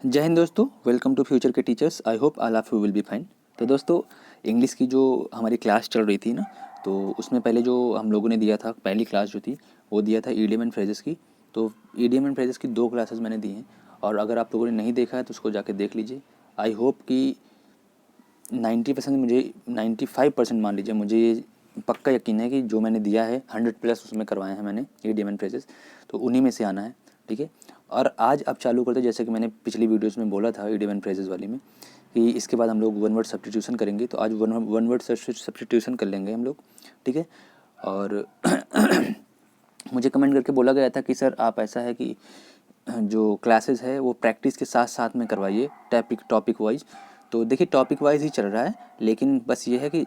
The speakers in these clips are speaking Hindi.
जय हिंद दोस्तों, वेलकम टू फ्यूचर के teachers. I hope all of you will be fine. तो दोस्तों, इंग्लिश की जो हमारी क्लास चल रही थी ना, तो उसमें पहले जो हम लोगों ने दिया था, पहली क्लास जो थी वो दिया था ईडियम एंड फ्रेजेस की। तो ईडियम एंड फ्रेजेस की 2 क्लासेस मैंने दी हैं, और अगर आप लोगों ने नहीं देखा है तो उसको जाके देख लीजिए। आई होप कि 90% मुझे 95% मान लीजिए, मुझे ये पक्का यकीन है कि जो मैंने दिया है 100+ उसमें करवाए हैं मैंने ईडियम एंड फ्रेजेस, तो उन्हीं में से आना है। ठीक है। और आज अब चालू करते, जैसे कि मैंने पिछली वीडियोस में बोला था ईडियम एंड फ्रेजेस वाली में, कि इसके बाद हम लोग वन वर्ड सब्स्टिट्यूशन करेंगे। तो आज वन वर्ड सब्स्टिट्यूशन कर लेंगे हम लोग। ठीक है। और मुझे कमेंट करके बोला गया था कि सर आप ऐसा है कि जो क्लासेस है वो प्रैक्टिस के साथ साथ में करवाइए, टॉपिक वाइज। तो देखिए, टॉपिक वाइज ही चल रहा है, लेकिन बस ये है कि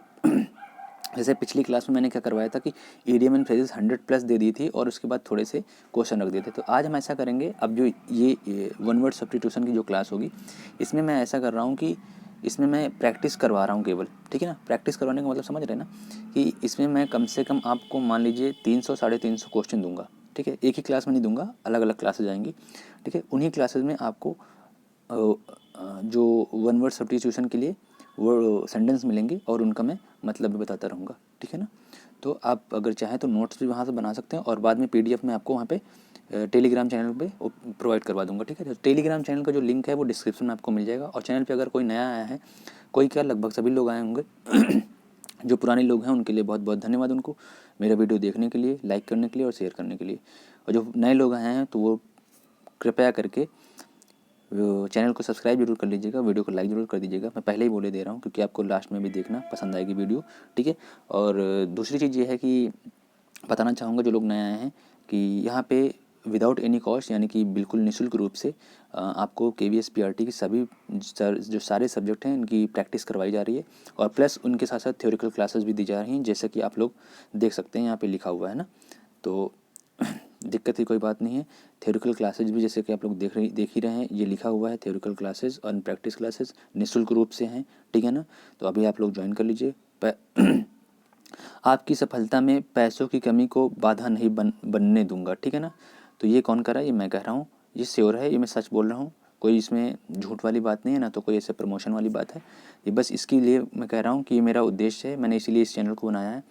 जैसे पिछली क्लास में मैंने क्या करवाया था कि ईडियम एंड फ्रेजेस 100+ दे दी थी, और उसके बाद थोड़े से क्वेश्चन रख दिए थे। तो आज हम ऐसा करेंगे, अब जो ये वन वर्ड सब्स्टिट्यूशन की जो क्लास होगी, इसमें मैं ऐसा कर रहा हूँ कि इसमें मैं प्रैक्टिस करवा रहा हूँ केवल। ठीक है ना। प्रैक्टिस करवाने का मतलब समझ रहे हैं ना, कि इसमें मैं कम से कम आपको मान लीजिए 300 350 क्वेश्चन दूंगा। ठीक है। एक ही क्लास में नहीं दूंगा, अलग अलग क्लासेज आएंगी। ठीक है। उन्हीं क्लासेज में आपको जो वन वर्ड सब्स्टिट्यूशन के लिए वो सेंटेंस मिलेंगे, और उनका मैं मतलब भी बताता रहूँगा। ठीक है ना। तो आप अगर चाहें तो नोट्स भी वहाँ से बना सकते हैं, और बाद में PDF में आपको वहाँ पे टेलीग्राम चैनल पे प्रोवाइड करवा दूंगा। ठीक है। तो टेलीग्राम चैनल का जो लिंक है वो डिस्क्रिप्शन में आपको मिल जाएगा। और चैनल पे अगर कोई नया आया है, कोई क्या, लगभग सभी लोग आए होंगे जो पुराने लोग हैं उनके लिए बहुत बहुत धन्यवाद उनको, मेरा वीडियो देखने के लिए, लाइक करने के लिए और शेयर करने के लिए। और जो नए लोग आए हैं तो वो कृपया करके चैनल को सब्सक्राइब जरूर कर लीजिएगा, वीडियो को लाइक जरूर कर दीजिएगा। मैं पहले ही बोले दे रहा हूँ, क्योंकि आपको लास्ट में भी देखना पसंद आएगी वीडियो। ठीक है। और दूसरी चीज़ ये है कि बताना चाहूँगा जो लोग नए आए हैं, कि यहाँ पे विदाउट एनी कॉस्ट, यानी कि बिल्कुल निःशुल्क रूप से आपको KVS PRT की सभी जो सारे सब्जेक्ट हैं इनकी प्रैक्टिस करवाई जा रही है, और प्लस उनके साथ साथ थ्योरिकल क्लासेस भी दी जा रही हैं, जैसे कि आप लोग देख सकते हैं यहाँ पे लिखा हुआ है ना। तो दिक्कत की कोई बात नहीं है। थ्योरिकल क्लासेज भी, जैसे कि आप लोग देख ही रहे हैं, ये लिखा हुआ है थ्योरिकल क्लासेज और प्रैक्टिस क्लासेज निःशुल्क रूप से हैं। ठीक है ना। तो अभी आप लोग ज्वाइन कर लीजिए। आपकी सफलता में पैसों की कमी को बाधा नहीं बनने दूंगा। ठीक है ना। तो ये कौन कर रहा है? ये मैं कह रहा हूँ, ये श्योर है, ये मैं सच बोल रहा हूँ, कोई इसमें झूठ वाली बात नहीं है ना, तो कोई ऐसे प्रमोशन वाली बात है। ये बस इसके लिए मैं कह रहा हूँ कि ये मेरा उद्देश्य है, मैंने इसीलिए इस चैनल को बनाया है,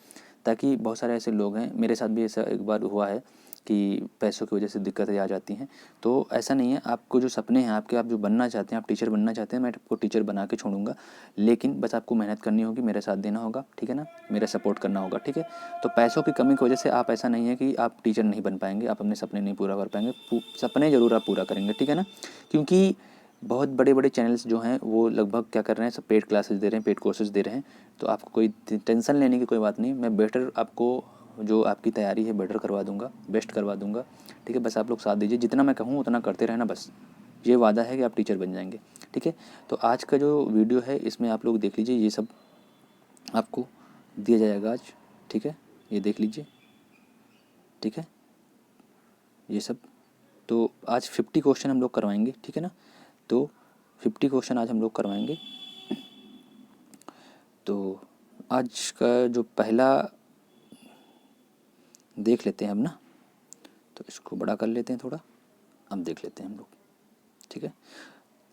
ताकि बहुत सारे ऐसे लोग हैं, मेरे साथ भी ऐसा एक बार हुआ है कि पैसों की वजह से दिक्कतें आ जाती हैं। तो ऐसा नहीं है, आपको जो सपने हैं आपके, आप जो बनना चाहते हैं, आप टीचर बनना चाहते हैं, मैं आपको टीचर बना के छोड़ूंगा, लेकिन बस आपको मेहनत करनी होगी, मेरा साथ देना होगा। ठीक है ना। मेरा सपोर्ट करना होगा। ठीक है। तो पैसों की कमी की वजह से आप, ऐसा नहीं है कि आप टीचर नहीं बन पाएंगे, आप अपने सपने नहीं पूरा कर पाएंगे, सपने ज़रूर आप पूरा करेंगे। ठीक है ना। क्योंकि बहुत बड़े बड़े चैनल्स जो हैं वो लगभग क्या कर रहे हैं, सब पेड क्लासेस दे रहे हैं, पेड कोर्सेज दे रहे हैं। तो आपको कोई टेंशन लेने की कोई बात नहीं, मैं बेटर आपको, जो आपकी तैयारी है बेटर करवा दूंगा, बेस्ट करवा दूंगा। ठीक है। बस आप लोग साथ दीजिए, जितना मैं कहूँ उतना करते रहना, बस ये वादा है कि आप टीचर बन जाएंगे। ठीक है। तो आज का जो वीडियो है इसमें आप लोग देख लीजिए, ये सब आपको दिया जाएगा आज। ठीक है। ये देख लीजिए। ठीक है। ये सब तो आज 50 क्वेश्चन हम लोग करवाएंगे। ठीक है ना। तो 50 क्वेश्चन आज हम लोग करवाएंगे। तो आज का जो पहला देख लेते हैं हम ना, तो इसको बड़ा कर लेते हैं थोड़ा, अब देख लेते हैं हम लोग। ठीक है।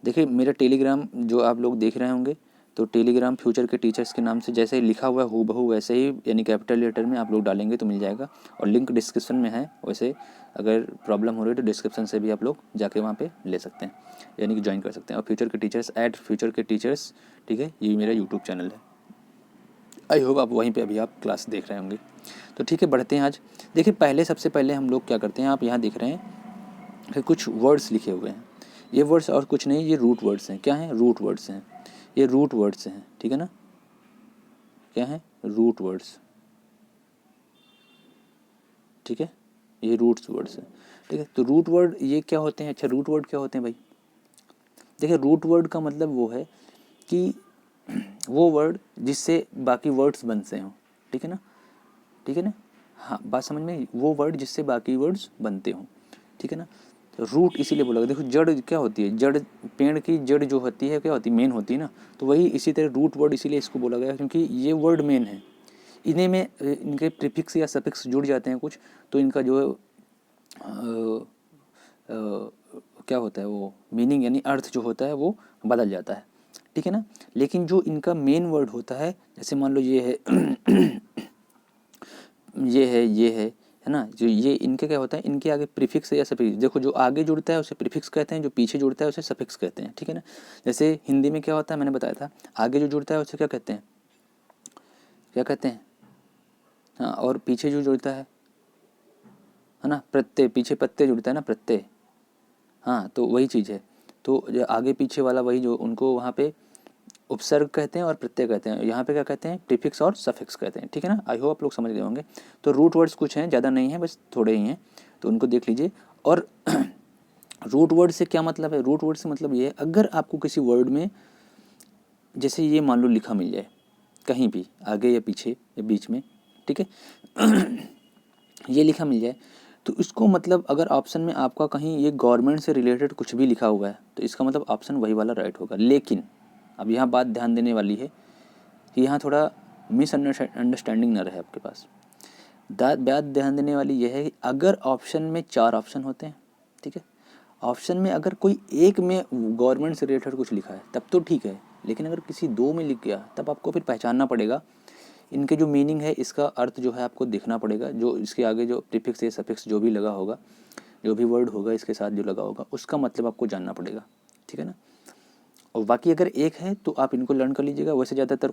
देखिए, मेरा टेलीग्राम जो आप लोग देख रहे होंगे, तो टेलीग्राम फ्यूचर के टीचर्स के नाम से जैसे ही लिखा हुआ है हूबहू वैसे ही, यानी कैपिटल लेटर में आप लोग डालेंगे तो मिल जाएगा, और लिंक डिस्क्रिप्शन में है। वैसे अगर प्रॉब्लम हो रही है तो डिस्क्रिप्शन से भी आप लोग जाके वहाँ पे ले सकते हैं, यानी कि ज्वाइन कर सकते हैं। और फ्यूचर के टीचर्स फ्यूचर के टीचर्स, ठीक है, ये मेरा यूट्यूब चैनल है। आई होप आप वहीं पे अभी आप क्लास देख रहे होंगे। तो ठीक है, बढ़ते हैं आज। देखिए, सबसे पहले हम लोग क्या करते हैं, आप यहाँ देख रहे हैं कि कुछ वर्ड्स लिखे हुए हैं। ये वर्ड्स और कुछ नहीं, ये रूट वर्ड्स हैं। क्या हैं? रूट वर्ड्स हैं। ये रूट वर्ड्स हैं। ठीक है ना। क्या है? Root words. ठीक है। ये रूट्स वर्ड्स हैं। ठीक है। तो रूट वर्ड ये क्या होते हैं? अच्छा, रूट वर्ड क्या होते हैं भाई? देखिए, रूट वर्ड का मतलब वो है कि वो वर्ड जिससे बाकी वर्ड्स बनते हों। ठीक है ना। ठीक है ना। हाँ, बात समझ में आई? वो वर्ड जिससे बाकी वर्ड्स बनते हों। ठीक है ना। तो रूट इसीलिए बोला गया। देखो, जड़ क्या होती है? जड़, पेड़ की जड़ जो होती है क्या होती है? मेन होती है ना। तो वही इसी तरह रूट वर्ड इसीलिए इसको बोला गया क्योंकि ये वर्ड मेन है। इन्हें में इनके प्रीफिक्स या सफिक्स जुड़ जाते हैं कुछ, तो इनका जो क्या होता है वो मीनिंग यानी अर्थ जो होता है वो बदल जाता है, ठीक है ना। लेकिन जो इनका मेन वर्ड होता है, जैसे मान लो ये है ये है ना, जो ये इनके क्या होता है, इनके आगे प्रीफिक्स या सफिक्स, देखो जो आगे जुड़ता है उसे प्रीफिक्स कहते हैं, जो पीछे जुड़ता है उसे सफिक्स कहते हैं, ठीक है ना। जैसे हिंदी में क्या होता है मैंने बताया था, आगे जो जुड़ता है उसे क्या कहते हैं, क्या कहते हैं, हाँ, और पीछे जो जुड़ता है ना, प्रत्यय, पीछे प्रत्यय जुड़ता है ना, प्रत्यय, हाँ, तो वही चीज़ है। तो जो आगे पीछे वाला वही, जो उनको वहाँ पे उपसर्ग कहते हैं और प्रत्यय कहते हैं, यहाँ पे क्या कहते हैं, प्रीफिक्स और सफिक्स कहते हैं, ठीक है ना। आई होप आप लोग समझ गए होंगे। तो रूट वर्ड्स कुछ हैं, ज़्यादा नहीं है, बस थोड़े ही हैं, तो उनको देख लीजिए। और रूट वर्ड से क्या मतलब है, रूट वर्ड से मतलब ये है, अगर आपको किसी वर्ड में जैसे ये मान लो लिखा मिल जाए कहीं भी आगे या पीछे या बीच में, ठीक है ये लिखा मिल जाए, तो इसको मतलब अगर ऑप्शन में आपका कहीं ये गवर्नमेंट से रिलेटेड कुछ भी लिखा हुआ है तो इसका मतलब ऑप्शन वही वाला राइट होगा। लेकिन अब यहाँ बात ध्यान देने वाली है कि यहाँ थोड़ा मिसअंडरस्टैंडिंग ना रहे आपके पास। बात ध्यान देने वाली यह है कि अगर ऑप्शन में 4 ऑप्शन होते हैं, ठीक है, ऑप्शन में अगर कोई एक में गवर्नमेंट से रिलेटेड कुछ लिखा है तब तो ठीक है, लेकिन अगर किसी 2 में लिख गया तब आपको फिर पहचानना पड़ेगा, इनके जो मीनिंग है इसका अर्थ जो है आपको देखना पड़ेगा, जो इसके आगे जो प्रीफिक्स या सफिक्स जो भी लगा होगा, जो भी वर्ड होगा इसके साथ जो लगा होगा उसका मतलब आपको जानना पड़ेगा, ठीक है ना। और बाकी अगर एक है तो आप इनको लर्न कर लीजिएगा। वैसे ज़्यादातर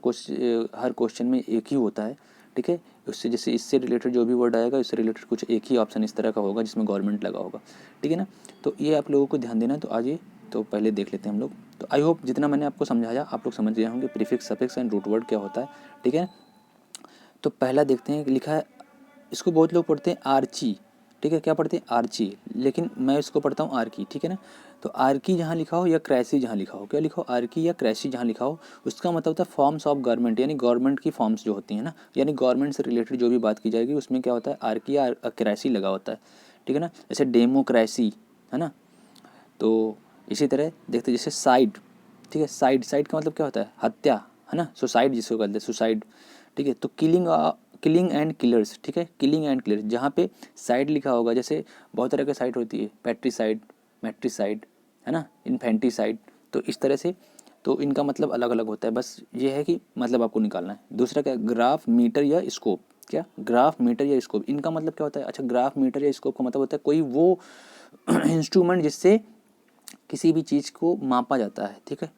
हर क्वेश्चन में एक ही होता है, ठीक है। उससे जैसे इससे रिलेटेड जो भी वर्ड आएगा इससे रिलेटेड कुछ एक ही ऑप्शन इस तरह का होगा जिसमें गवर्नमेंट लगा होगा, ठीक है ना। तो ये आप लोगों को ध्यान देना है। तो आइए तो पहले देख लेते हैं हम लोग। तो आई होप जितना मैंने आपको समझाया आप लोग समझ गए होंगे prefix suffix and root word क्या होता है, ठीक है। तो पहला देखते हैं, लिखा है, इसको बहुत लोग पढ़ते हैं आर्ची, ठीक है, क्या पढ़ते हैं आर्ची, लेकिन मैं इसको पढ़ता हूँ आर्की, ठीक है ना। तो आर्की जहाँ लिखा हो या क्रैसी जहाँ लिखा हो, क्या लिखा हो, आर्की या क्रैसी जहाँ लिखा हो, उसका मतलब होता है फॉर्म्स ऑफ गवर्नमेंट, यानी गवर्नमेंट की फॉर्म्स जो होती हैं ना, यानी गवर्नमेंट से रिलेटेड जो भी बात की जाएगी उसमें क्या होता है आर्की या क्रैसी लगा होता है, ठीक है ना। जैसे डेमोक्रेसी है ना। तो इसी तरह देखते जैसे साइड, ठीक है, साइड, साइड का मतलब क्या होता है हत्या, है ना, सुसाइड जिसको कहते हैं सुसाइड, ठीक है। तो किलिंग एंड किलर्स, ठीक है, किलिंग एंड किलर्स, जहाँ पे साइड लिखा होगा, जैसे बहुत तरह के साइड होती है, पैट्रीसाइड, मैट्रीसाइड, है ना, इन्फेंटिसाइड, तो इस तरह से तो इनका मतलब अलग अलग होता है, बस ये है कि मतलब आपको निकालना है। दूसरा क्या, ग्राफ मीटर या स्कोप, क्या ग्राफ मीटर या स्कोप, इनका मतलब क्या होता है, अच्छा ग्राफ मीटर या स्कोप का मतलब होता है कोई वो इंस्ट्रूमेंट जिससे किसी भी चीज़ को मापा जाता है, ठीक है,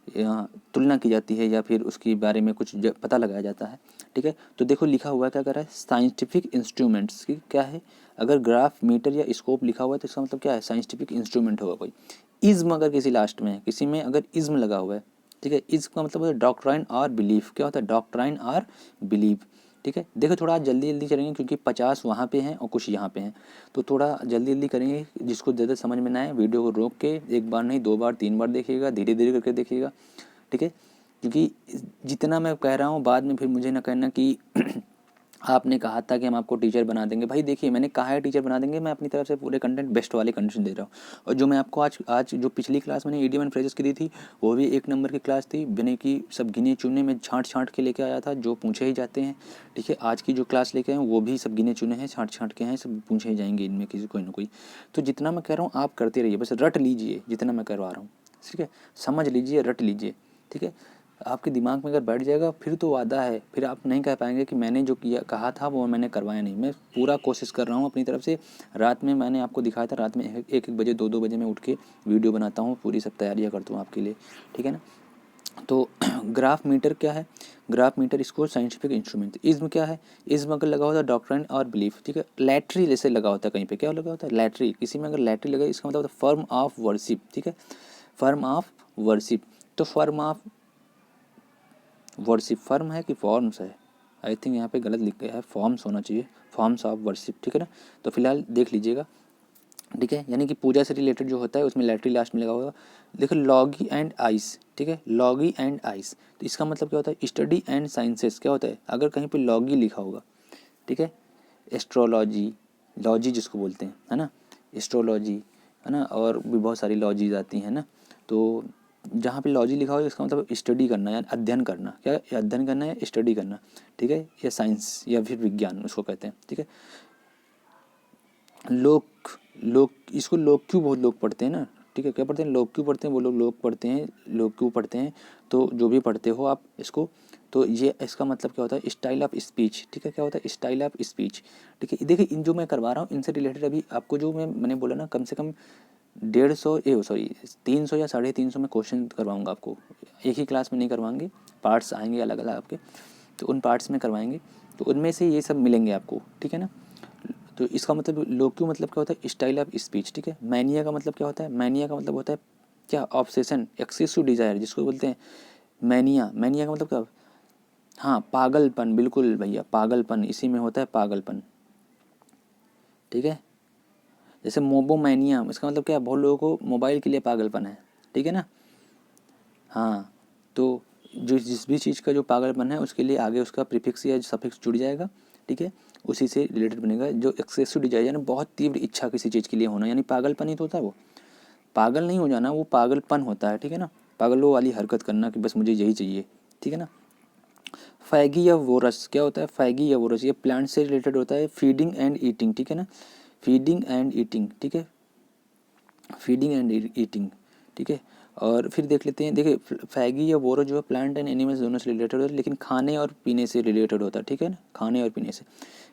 या तुलना की जाती है या फिर उसके बारे में कुछ पता लगाया जाता है, ठीक है। तो देखो लिखा हुआ है क्या कर रहा है, साइंटिफिक इंस्ट्रूमेंट्स की क्या है, अगर ग्राफ मीटर या स्कोप लिखा हुआ है तो इसका मतलब क्या है, साइंटिफिक इंस्ट्रूमेंट होगा कोई। इज्म अगर किसी लास्ट में है, किसी में अगर इज्म लगा हुआ है, ठीक है, इज्म का मतलब होता है डॉक्ट्राइन और बिलीफ, क्या होता है डॉक्ट्राइन और बिलीफ, ठीक है। देखो थोड़ा आज जल्दी जल्दी करेंगे क्योंकि 50 वहाँ पे हैं और कुछ यहाँ पे हैं, तो थोड़ा जल्दी जल्दी करेंगे, जिसको ज़्यादा समझ में ना आए वीडियो को रोक के एक बार नहीं 2 बार 3 बार देखिएगा, धीरे धीरे करके देखिएगा, ठीक है। क्योंकि जितना मैं कह रहा हूँ बाद में फिर मुझे ना कहना कि आपने कहा था कि हम आपको टीचर बना देंगे। भाई देखिए मैंने कहा है टीचर बना देंगे, मैं अपनी तरफ से पूरे कंटेंट बेस्ट वाले कंडीशन दे रहा हूँ। और जो मैं आपको आज जो पिछली क्लास मैंने इडियम एंड फ्रेजेस की दी थी वो भी 1 नंबर की क्लास थी, बिना की सब गिने चुने में छाँट छाँट के लेके आया था, जो पूछे ही जाते हैं, ठीक है। आज की जो क्लास लेके आए वो भी सब गिने चुने हैं, छाँट छाँट के हैं, सब पूछे ही जाएंगे इनमें किसी कोई ना कोई। तो जितना मैं कह रहा हूँ आप करते रहिए, बस रट लीजिए जितना मैं करवा रहा हूँ, ठीक है, समझ लीजिए, रट लीजिए, ठीक है। आपके दिमाग में अगर बैठ जाएगा फिर तो वादा है, फिर आप नहीं कह पाएंगे कि मैंने जो किया कहा था वो मैंने करवाया नहीं। मैं पूरा कोशिश कर रहा हूँ अपनी तरफ से। रात में मैंने आपको दिखाया था, रात में 1-1 बजे 2-2 बजे मैं उठ के वीडियो बनाता हूँ, पूरी सब तैयारियाँ करता हूँ आपके लिए, ठीक है ना। तो ग्राफ मीटर क्या है, ग्राफ मीटर इसको साइंटिफिक इंस्ट्रूमेंट। इज्म क्या है, इज्म अगर लगा होता है डॉक्ट्राइन और बिलीफ, ठीक है। लैटरी जैसे लगा होता है कहीं पे, क्या लगा होता है लैटरी, किसी में अगर लैटरी लगा इसका मतलब होता है फर्म ऑफ वर्शिप, ठीक है, फर्म ऑफ वर्शिप। तो फर्म ऑफ वर्शिप फर्म है कि फॉर्म्स है, आई थिंक यहाँ पे गलत लिख गया है, फॉर्म्स होना चाहिए, फॉर्म्स ऑफ वर्शिप, ठीक है ना। तो फिलहाल देख लीजिएगा, ठीक है, यानी कि पूजा से रिलेटेड जो होता है उसमें लैटरी लास्ट में लगा होगा। देखो लॉगी एंड आइस, ठीक है, लॉगी एंड आइस, तो इसका मतलब क्या होता है स्टडी एंड साइंसेस, क्या होता है अगर कहीं पे लॉगी लिखा होगा, ठीक है, एस्ट्रोलॉजी, लॉजी जिसको बोलते हैं, है ना, एस्ट्रोलॉजी, है ना, और भी बहुत सारी लॉजीज आती हैं ना। तो जहाँ पे लॉजी लिखा हो इसका मतलब स्टडी करना या अध्ययन करना, क्या अध्ययन करना या स्टडी करना, ठीक है, या साइंस या फिर विज्ञान उसको कहते हैं, ठीक है। लोक, लोक इसको लोक क्यों बहुत लोग पढ़ते हैं ना, ठीक है, क्या पढ़ते हैं, लोग क्यों पढ़ते हैं, वो लोग पढ़ते हैं, लोग क्यों पढ़ते हैं। तो जो भी पढ़ते हो आप इसको, तो ये इसका मतलब क्या होता है, स्टाइल ऑफ स्पीच, ठीक है, क्या होता है, स्टाइल ऑफ स्पीच, ठीक है। देखिए इन जो मैं करवा रहा हूँ इनसे रिलेटेड अभी आपको जो मैंने बोला ना, कम से कम 150 सॉरी 300 या 350 में क्वेश्चन करवाऊंगा आपको, एक ही क्लास में नहीं करवाएंगे, पार्ट्स आएंगे अलग अलग आपके, तो उन पार्ट्स में करवाएंगे, तो उनमें से ये सब मिलेंगे आपको, ठीक है ना। तो इसका मतलब लोक्यू मतलब क्या होता है, स्टाइल ऑफ स्पीच, ठीक है। मैनिया का मतलब क्या होता है, मैनिया का मतलब होता है क्या, ऑब्सेशन, एक्सेसिव डिजायर, जिसको बोलते हैं मैनिया। मैनिया का मतलब क्या, हाँ पागलपन, बिल्कुल भैया पागलपन, इसी में होता है पागलपन, ठीक है। जैसे मोबोमैनिया, इसका मतलब क्या है, बहुत लोगों को मोबाइल के लिए पागलपन है, ठीक है ना। हाँ, तो जो जिस भी चीज़ का जो पागलपन है उसके लिए आगे उसका प्रीफिक्स या सफिक्स जुड़ जाएगा, ठीक है, उसी से रिलेटेड बनेगा। जो एक्सेसिव डिजायर यानी बहुत तीव्र इच्छा किसी चीज़ के लिए होना, यानी पागलपन ही तो होता है, वो पागल नहीं हो जाना, वो पागलपन होता है, ठीक है ना। पागलों वाली हरकत करना कि बस मुझे यही चाहिए, ठीक है ना। फैगी या वोरस क्या होता है, फैगी या वोरस, ये प्लांट से रिलेटेड होता है, फीडिंग एंड ईटिंग, ठीक है ना, फीडिंग एंड ईटिंग, ठीक है, फीडिंग एंड ईटिंग, ठीक है। और फिर देख लेते हैं, देखिए फैगी या बोरो जो है प्लांट एंड एनिमल्स दोनों से रिलेटेड होता है, लेकिन खाने और पीने से रिलेटेड होता है, ठीक है ना, खाने और पीने से।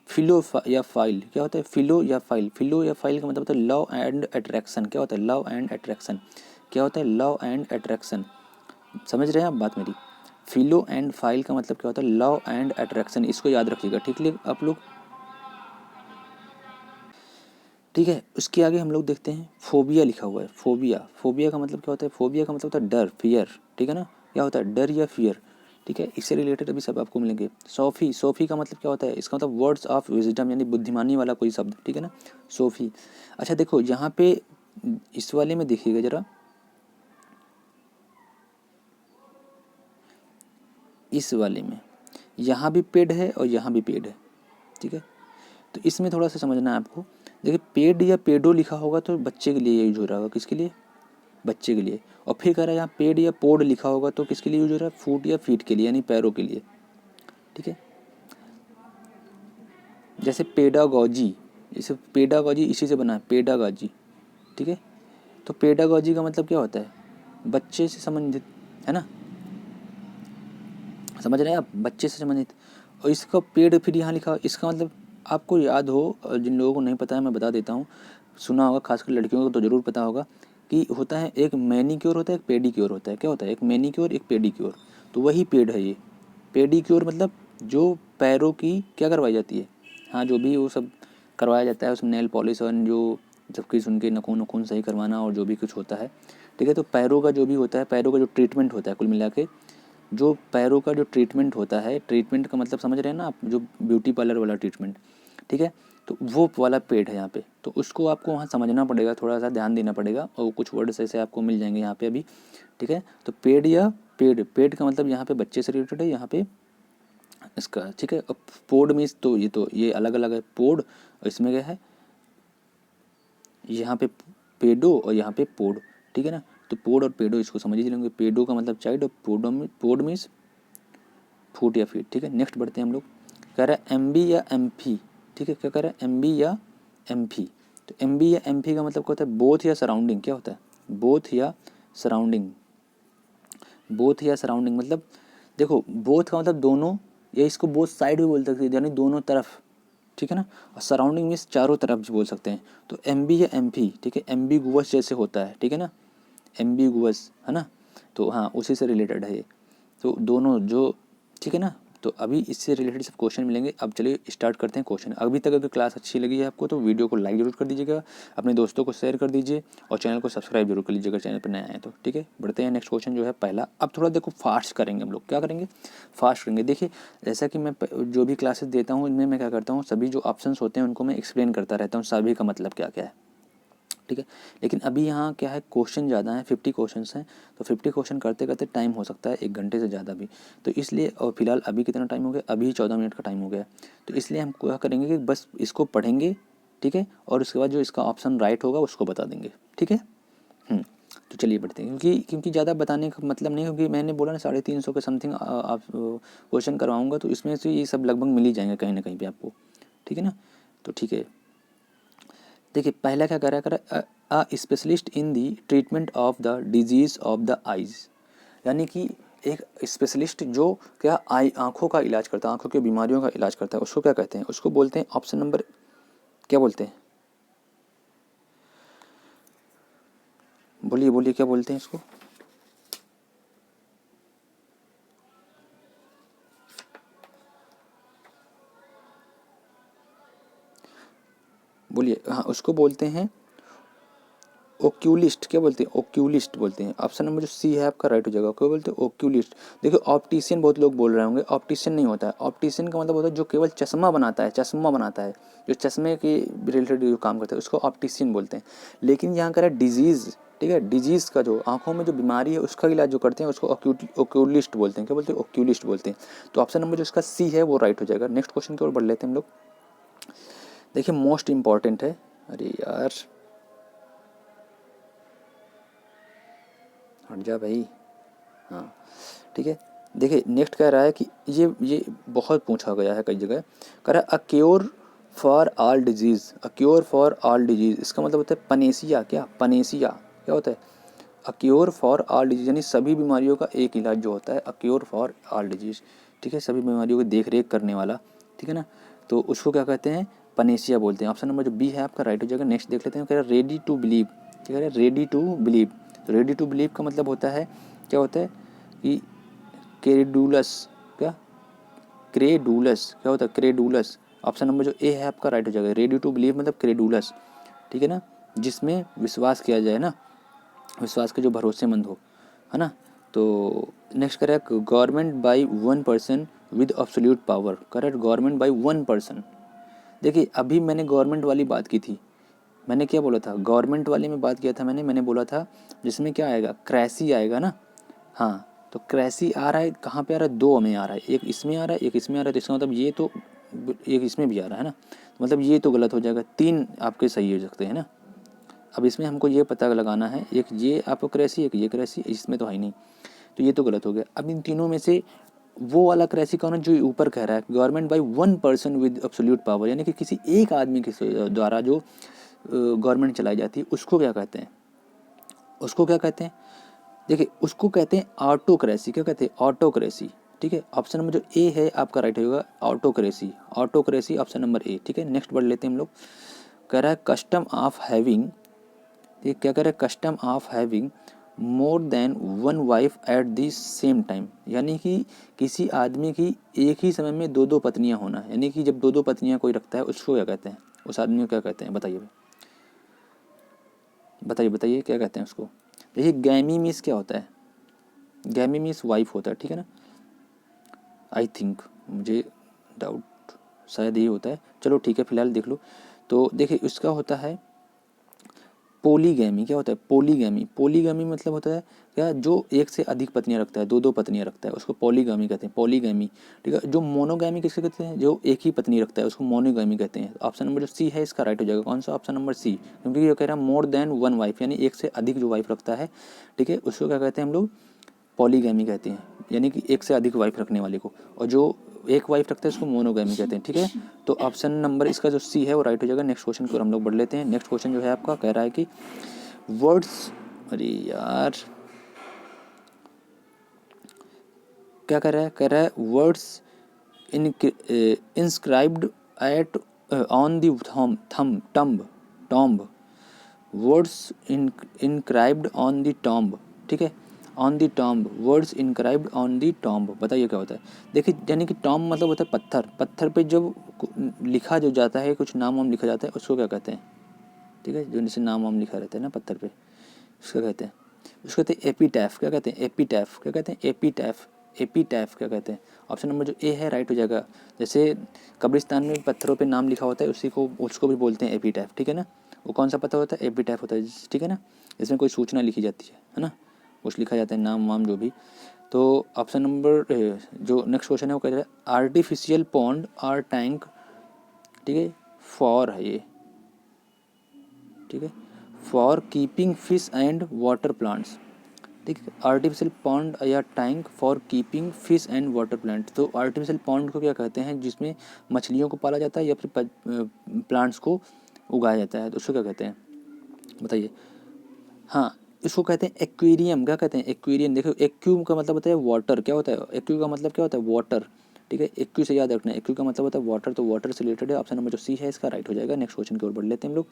फिलो या फाइल क्या होता है, फिलो या फाइल, फिलो या फाइल का मतलब होता है लव एंड अट्रैक्शन, क्या होता है, लव एंड अट्रैक्शन, क्या होता है, लव एंड अट्रैक्शन, समझ रहे हैं आप बात मेरी। फिलो एंड फाइल का मतलब क्या होता है, लव एंड अट्रैक्शन, इसको याद रखिएगा, ठीक है आप लोग, ठीक है। उसके आगे हम लोग देखते हैं फोबिया लिखा हुआ है, फोबिया, फोबिया का मतलब क्या होता है, फोबिया का मतलब होता है डर, फियर, ठीक है ना, क्या होता है, डर या फियर, ठीक है। इससे रिलेटेड अभी सब आपको मिलेंगे। सोफी, सोफी का मतलब क्या होता है, इसका मतलब वर्ड्स ऑफ विजडम यानी बुद्धिमानी वाला कोई शब्द, ठीक है ना, सोफी। अच्छा देखो यहाँ पे इस वाले में देखिएगा जरा, इस वाले में यहाँ भी पेड है और यहाँ भी पेड है, ठीक है। तो इसमें थोड़ा सा समझना है आपको। देखिए पेड या पेडो लिखा होगा तो बच्चे के लिए यूज हो रहा होगा, किसके लिए, बच्चे के लिए। और फिर कह रहा है यहाँ पेड या पोड लिखा होगा तो किसके लिए यूज हो रहा है, फूट या फीट के लिए यानी पैरों के लिए, ठीक है। जैसे पेडागॉजी, इसे पेडागॉजी इसी से बना है, पेडागॉजी, ठीक है। तो पेडागॉजी का मतलब क्या होता है, बच्चे से संबंधित, है ना, समझ रहे हैं आप, बच्चे से संबंधित। और इसका पेड फिर यहाँ लिखा, इसका मतलब आपको याद हो, और जिन लोगों को नहीं पता है मैं बता देता हूँ, सुना होगा खासकर लड़कियों को तो ज़रूर पता होगा कि होता है एक मैनीक्योर होता है, एक पेडीक्योर होता है, क्या होता है, एक मैनीक्योर एक पेडीक्योर, तो वही पेड है ये। पेडीक्योर मतलब जो पैरों की क्या करवाई जाती है, हाँ जो भी वो सब करवाया जाता है उसमें, नेल पॉलिश और जो जबकि उनके नखून नखून सही करवाना और जो भी कुछ होता है, ठीक है। तो पैरों का जो भी होता है, पैरों का जो ट्रीटमेंट होता है कुल मिला के, जो पैरों का जो ट्रीटमेंट होता है, ट्रीटमेंट का मतलब समझ रहे हैं ना आप, जो ब्यूटी पार्लर वाला ट्रीटमेंट, ठीक है। तो वो वाला पेड है यहाँ पे, तो उसको आपको वहाँ समझना पड़ेगा, थोड़ा सा ध्यान देना पड़ेगा, और कुछ वर्ड्स ऐसे आपको मिल जाएंगे यहाँ पे अभी, ठीक है। तो पेड या पेड, पेड का मतलब यहाँ पे बच्चे से रिलेटेड है, यहाँ पे इसका, ठीक है। अब पोड मीन्स तो ये अलग अलग है, पोड और इसमें क्या है, यहाँ पे पेडो और यहाँ पे पोड, ठीक है ना। तो पोड और पेडो इसको समझ ही लेंगे, पेडो का मतलब चाइल्ड और पोड मीन्स फुट या फीट, ठीक है। नेक्स्ट बढ़ते हैं हम लोग, कह रहा है एमबी या एमफी, ठीक है, क्या कह रहा है, एमबी या एमफी। तो एमबी या एमफी का मतलब क्या होता है, बोथ या सराउंडिंग, क्या होता है, बोथ या सराउंडिंग, बोथ या सराउंडिंग मतलब देखो बोथ का मतलब दोनों, या इसको बोथ साइड भी बोल सकते हैं यानी दोनों तरफ, ठीक है ना। और सराउंडिंग मीन्स चारों तरफ भी बोल सकते हैं। तो एमबी या एमफी, ठीक है, एम्बिगुअस जैसे होता है, ठीक है ना, एम्बिगुअस है ना, तो हाँ उसी से रिलेटेड है ये, तो दोनों जो, ठीक है ना। तो अभी इससे रिलेटेड सब क्वेश्चन मिलेंगे। अब चलिए स्टार्ट करते हैं क्वेश्चन। अभी तक अगर क्लास अच्छी लगी है आपको तो वीडियो को लाइक जरूर कर दीजिएगा, अपने दोस्तों को शेयर कर दीजिए, और चैनल को सब्सक्राइब जरूर कर लीजिएगा चैनल पर नए आए तो, ठीक है। बढ़ते हैं नेक्स्ट क्वेश्चन जो है पहला। अब थोड़ा देखो फास्ट करेंगे हम लोग, क्या करेंगे, फास्ट करेंगे। देखिए जैसा कि मैं जो भी क्लासेस देता हूँ इनमें मैं क्या करता हूँ, सभी जो ऑप्शंस होते हैं उनको मैं एक्सप्लेन करता रहता हूँ, सभी का मतलब क्या क्या है, ठीक है। लेकिन अभी यहाँ क्या है, क्वेश्चन ज़्यादा हैं, 50 क्वेश्चन हैं, तो 50 क्वेश्चन करते करते टाइम हो सकता है 1 घंटे से ज़्यादा भी, तो इसलिए, और फिलहाल अभी कितना टाइम हो गया, अभी 14 मिनट का टाइम हो गया, तो इसलिए हम क्या करेंगे कि बस इसको पढ़ेंगे, ठीक है, और उसके बाद जो इसका ऑप्शन राइट होगा उसको बता देंगे, ठीक है। तो चलिए बढ़ते हैं, क्योंकि ज़्यादा बताने का मतलब नहीं, क्योंकि मैंने बोला ना 350 के समथिंग आप क्वेश्चन करवाऊँगा, तो इसमें से ये सब लगभग मिल ही जाएंगे कहीं ना कहीं पे आपको, ठीक है ना। तो ठीक है, देखिए पहला क्या कर रहा है, a specialist in the treatment of the disease of the eyes, यानी कि एक स्पेशलिस्ट जो क्या आई आँखों का इलाज करता है, आँखों की बीमारियों का इलाज करता है, उसको क्या कहते हैं? उसको बोलते हैं ऑप्शन नंबर क्या बोलते हैं? बोलिए बोलिए क्या बोलते हैं इसको? बोलिए। हाँ, उसको बोलते हैं ओक्यूलिस्ट। क्या बोलते हैं? ओक्यूलिस्ट बोलते हैं। ऑप्शन नंबर जो सी है आपका राइट हो जाएगा। क्या बोलते हैं? ओक्यूलिस्ट। देखिए ऑप्टिशियन बहुत लोग बोल रहे होंगे, ऑप्टिशियन नहीं होता है। ऑप्टिशियन का मतलब होता है जो केवल चश्मा बनाता है, चश्मा बनाता है, जो चश्मे के रिलेटेड जो काम करता है उसको ऑप्टिशियन बोलते हैं। लेकिन यहाँ कह रहा है डिजीज़, ठीक है, डिजीज़ का जो आंखों में जो बीमारी है उसका इलाज जो करते हैं उसको ओक्यूलिस्ट बोलते हैं। क्या बोलते हैं? ओक्यूलिस्ट बोलते हैं। तो ऑप्शन नंबर जो इसका सी है वो राइट हो जाएगा। नेक्स्ट क्वेश्चन की ओर बढ़ लेते हैं हम लोग। देखिए मोस्ट इंपॉर्टेंट है। अरे यार हट जा भाई। हाँ ठीक है। देखिए नेक्स्ट कह रहा है कि ये बहुत पूछा गया है कई जगह। कह रहा है a cure for all disease, a cure for all disease, इसका मतलब होता है पनेसिया। क्या पनेसिया क्या होता है? A cure for all disease, यानी सभी बीमारियों का एक इलाज जो होता है, a cure for all disease, ठीक है, सभी बीमारियों की देख रेख करने वाला, ठीक है ना। तो उसको क्या कहते हैं? पनेसिया बोलते हैं। ऑप्शन नंबर जो बी है आपका राइट हो जाएगा। नेक्स्ट देख लेते हैं। कह रहा है रेडी टू बिलीव, क्या कह रहा है? Ready to believe. तो रेडी टू बिलीव का मतलब होता है क्या होता है कि क्रेडुलस। क्या? क्रेडुलस क्या होता है? क्रेडुलस। ऑप्शन नंबर जो ए है आपका राइट हो जाएगा। रेडी टू बिलीव मतलब क्रेडुलस, ठीक है ना, जिसमें विश्वास किया जाए ना, विश्वास के जो भरोसेमंद हो, है ना। तो next correct government by one person with absolute power. Correct government by one person. देखिए अभी मैंने गवर्नमेंट वाली बात की थी। मैंने क्या बोला था? गवर्नमेंट वाले में बात किया था मैंने बोला था जिसमें क्या आएगा? क्रैसी आएगा ना। हाँ तो क्रैसी आ रहा है कहाँ पे आ रहा है? दो में आ रहा है, एक इसमें आ रहा है, एक इसमें आ रहा है। तो इसका मतलब ये तो एक इसमें भी आ रहा है ना, तो मतलब ये तो गलत हो जाएगा। तीन आपके सही हो सकते हैं ना। अब इसमें हमको ये पता लगाना है, एक ये आपको क्रैसी, एक ये क्रैसी, इसमें तो है ही नहीं, तो ये तो गलत हो गया। अब इन तीनों में से वो वाला क्रैसी कौन है जो ऊपर कह रहा है? Government by one person with absolute power, यानी कि किसी एक आदमी के द्वारा जो गवर्नमेंट चलाई जाती है उसको क्या कहते हैं? उसको क्या कहते हैं? देखिए उसको कहते हैं ऑटोक्रेसी। क्या कहते हैं? ऑटोक्रेसी, ठीक है। ऑप्शन नंबर जो ए है आपका राइट होगा, ऑटोक्रेसी। ऑटोक्रेसी ऑप्शन नंबर ए, ठीक है। नेक्स्ट बढ़ लेते हैं हम लोग। कह रहा है कस्टम ऑफ हैविंग, ये क्या कह रहा है? Custom of having more than one wife at the same time, यानी कि किसी आदमी की एक ही समय में दो दो पत्नियां होना, यानी कि जब दो दो पत्नियां कोई रखता है उसको क्या कहते हैं? उस आदमी को क्या कहते हैं? बताइए बताइए बताइए क्या कहते हैं उसको? देखिए गैमी मीन्स क्या होता है? गैमी मीन्स वाइफ होता है, ठीक है ना। आई थिंक, मुझे डाउट शायद यही होता है। चलो ठीक है फिलहाल देख लो। तो देखिए इसका होता है पोलीगैमी। क्या होता है? पोलीगैमी। पोलीगैमी मतलब होता है क्या? जो एक से अधिक पत्नियां रखता है, दो दो पत्नियां रखता है, उसको पोलीगैमी कहते हैं। पोलीगैमी, ठीक है। जो मोनोगैमी किसे कहते हैं? जो एक ही पत्नी रखता है उसको मोनोगैमी कहते हैं। ऑप्शन नंबर जो सी है इसका राइट हो जाएगा। कौन सा? ऑप्शन नंबर सी, क्योंकि ये कह रहा है मोर देन वन वाइफ, यानी एक से अधिक जो वाइफ रखता है, ठीक है, उसको क्या कहते हैं हम लोग? पॉलीगैमी कहते हैं, यानी कि एक से अधिक वाइफ रखने वाले को। और जो एक वाइफ रखते हैं उसको मोनोगैमी कहते हैं, ठीक है। तो ऑप्शन नंबर इसका जो सी है वो राइट हो जाएगा। नेक्स्ट क्वेश्चन की ओर हम लोग बढ़ लेते हैं। नेक्स्ट क्वेश्चन जो है आपका कह रहा है कि वर्ड्स, अरे यार क्या कह रहा है? कह रहा है words inscribed at on the thumb tomb tomb, words inscribed on the tomb, ठीक है, on the tomb, words inscribed on the tomb. बताइए क्या होता है? देखिए यानी कि टॉम्ब मतलब होता है पत्थर, पत्थर पे जब लिखा जो जाता है, कुछ नाम वाम लिखा जाता है उसको क्या कहते हैं? ठीक है, जो जैसे नाम वाम लिखा रहता है ना पत्थर पे, उसका कहते हैं, उसको कहते हैं एपीटैफ। क्या कहते हैं? एपीटैफ। क्या कहते हैं? एपीटैफ। एपीटैफ क्या कहते हैं? ऑप्शन नंबर जो ए है राइट हो जाएगा। जैसे कब्रिस्तान में पत्थरों पे नाम लिखा होता है उसी को उसको भी बोलते हैं एपीटैफ, ठीक है ना। वो कौन सा पत्थर होता है? एपीटैफ होता है, ठीक है ना। इसमें कोई सूचना लिखी जाती है ना, कुछ लिखा जाता है नाम वाम जो भी। तो ऑप्शन नंबर जो नेक्स्ट क्वेश्चन है वो कह रहा है आर्टिफिशियल पॉन्ड और टैंक, ठीक है, फॉर है ये, ठीक है, for keeping fish and water plants, ठीक है। आर्टिफिशियल पॉन्ड या tank for keeping fish and water plant. तो आर्टिफिशियल पॉन्ड को क्या कहते हैं? जिसमें मछलियों को पाला जाता है या फिर प्लांट्स को उगाया जाता है, तो उसको क्या कहते हैं? बताइए। हाँ, इसको कहते हैं एक्वेरियम। क्या कहते हैं? एक्वेरियम। देखो एक्यू का मतलब होता है वाटर। क्या होता है एक्यू का मतलब? क्या होता है? वाटर। ठीक है, एक्यू से याद रखना है, एक्यू का मतलब होता है वाटर, तो वाटर से रिलेटेड है। ऑप्शन नंबर जो सी है इसका राइट हो जाएगा। नेक्स्ट क्वेश्चन की ओर बढ़ लेते हैं हम लोग।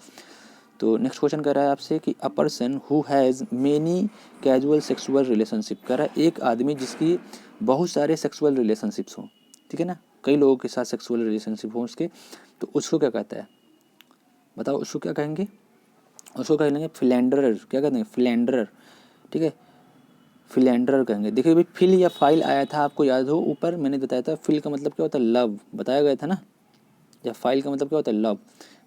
तो नेक्स्ट क्वेश्चन कह रहा है आपसे कि a person who has many casual sexual relationship. कह रहा है एक आदमी जिसकी बहुत सारे सेक्सुअल रिलेशनशिप्स हों, ठीक है ना, कई लोगों के साथ सेक्सुअल रिलेशनशिप हों उसके, तो उसको क्या कहता है? बताओ उसको क्या कहेंगे? उसको कह लेंगे फिलेंडरर। क्या कहते हैं? फिलेंडरर। ठीक है, फिलेंडरर कहेंगे। देखिए भाई, फिल या फाइल आया था, आपको याद हो ऊपर मैंने बताया था, फिल का मतलब क्या होता है? लव, बताया गया था ना। या फाइल का मतलब क्या होता है? लव।